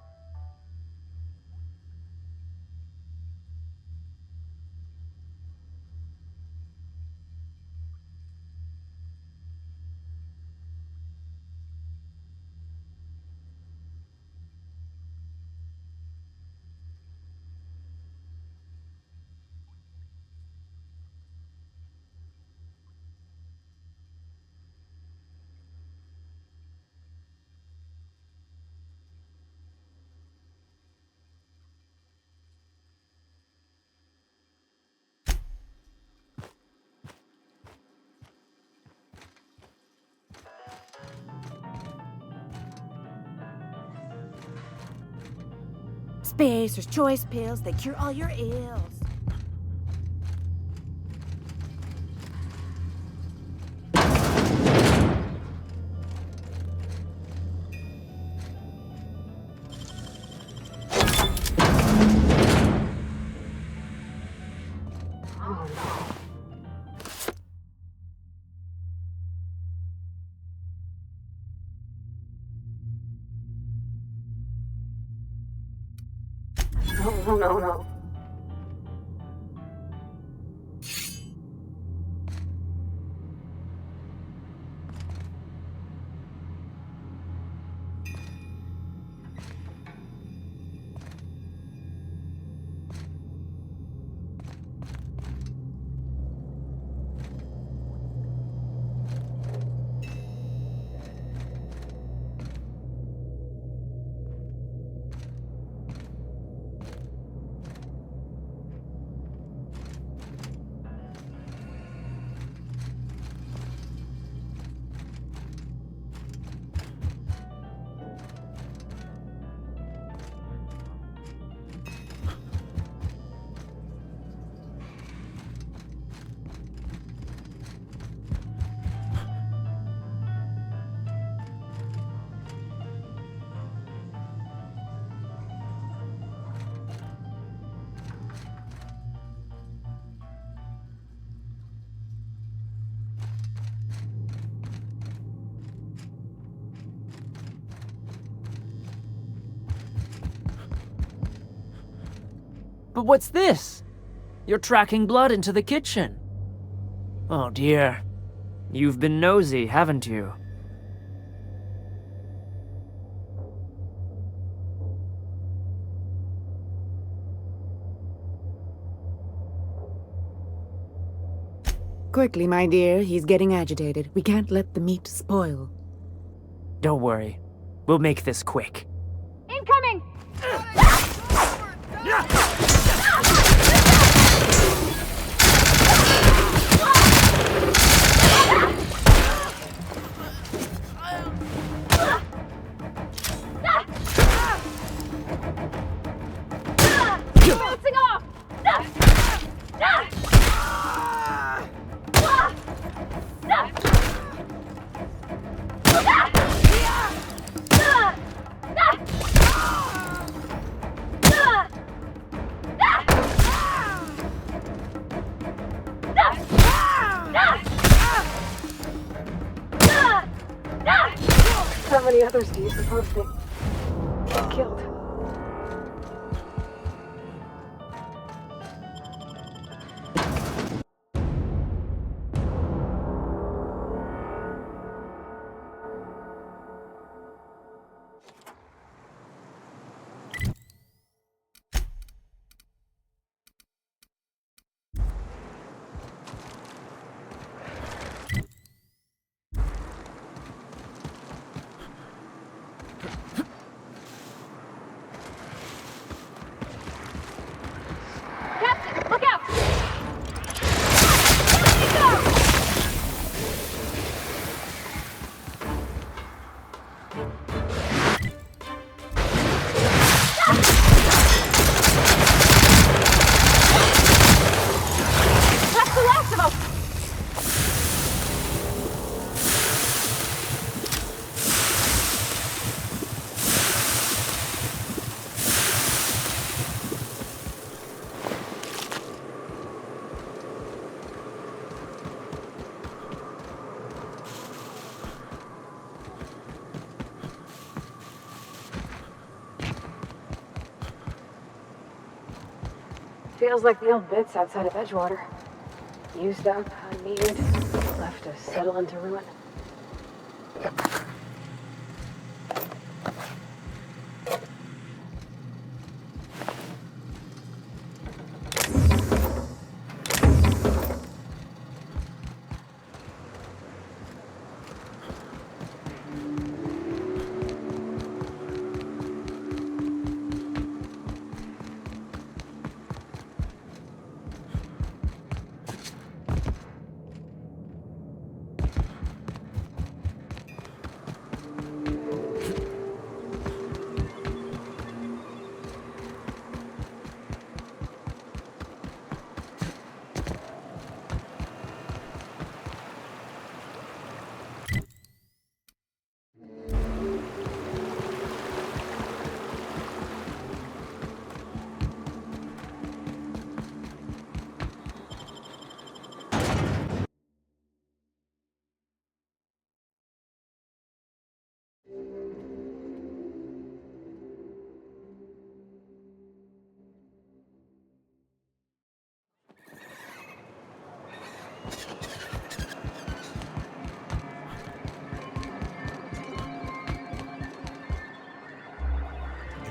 Spacer's choice pills, they cure all your ills. No. But what's this? You're tracking blood into the kitchen. Oh dear. You've been nosy, haven't you? Quickly, my dear, he's getting agitated. We can't let the meat spoil. Don't worry. We'll make this quick. Incoming! Bouncing off! How many others do you suppose they killed? Captain, look out! That's the last of them! Feels like the old bits outside of Edgewater. Used up, unneeded, left to settle into ruin.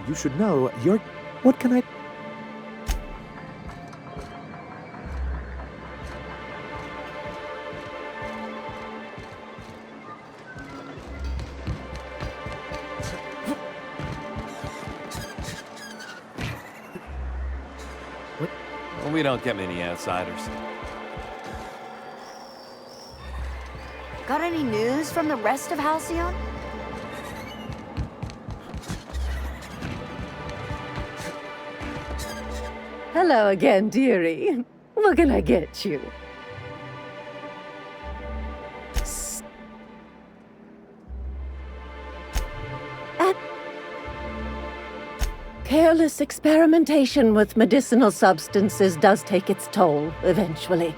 You should know, you're... What can I... Well, we don't get many outsiders. Got any news from the rest of Halcyon? Hello again, dearie. What can I get you? Careless experimentation with medicinal substances does take its toll, eventually.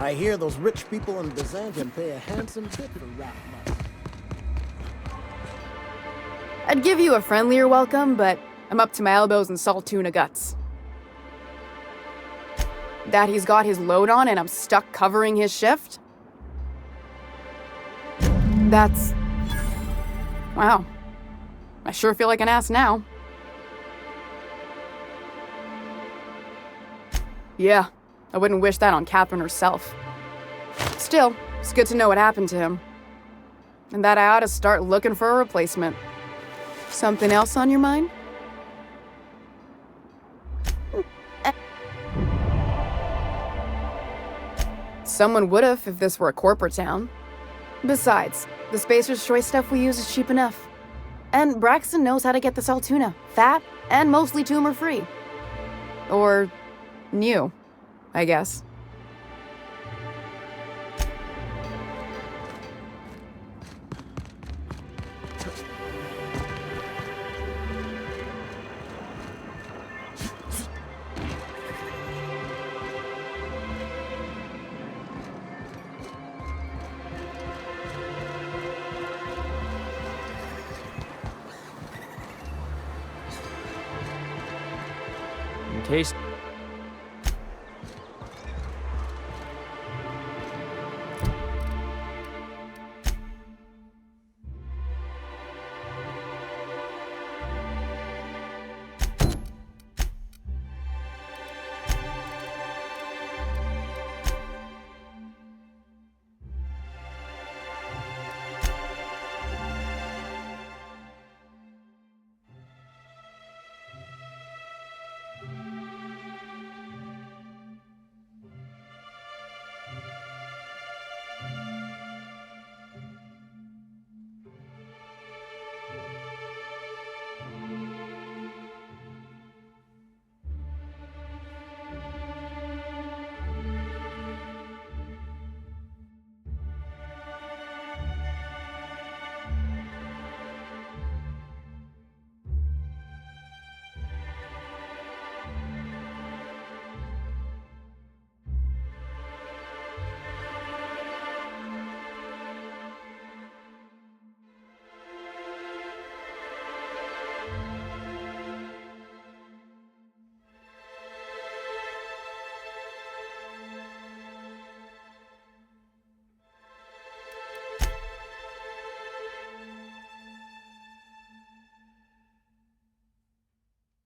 I hear those rich people in Byzantium pay a handsome bit for rat money. I'd give you a friendlier welcome, but I'm up to my elbows in salt tuna guts. That he's got his load on and I'm stuck covering his shift? That's... wow. I sure feel like an ass now. Yeah, I wouldn't wish that on Catherine herself. Still, it's good to know what happened to him. And that I ought to start looking for a replacement. Something else on your mind? Someone would've if this were a corporate town. Besides, the Spacer's Choice stuff we use is cheap enough. And Braxton knows how to get this all tuna, fat, and mostly tumor-free. Or... new, I guess. In case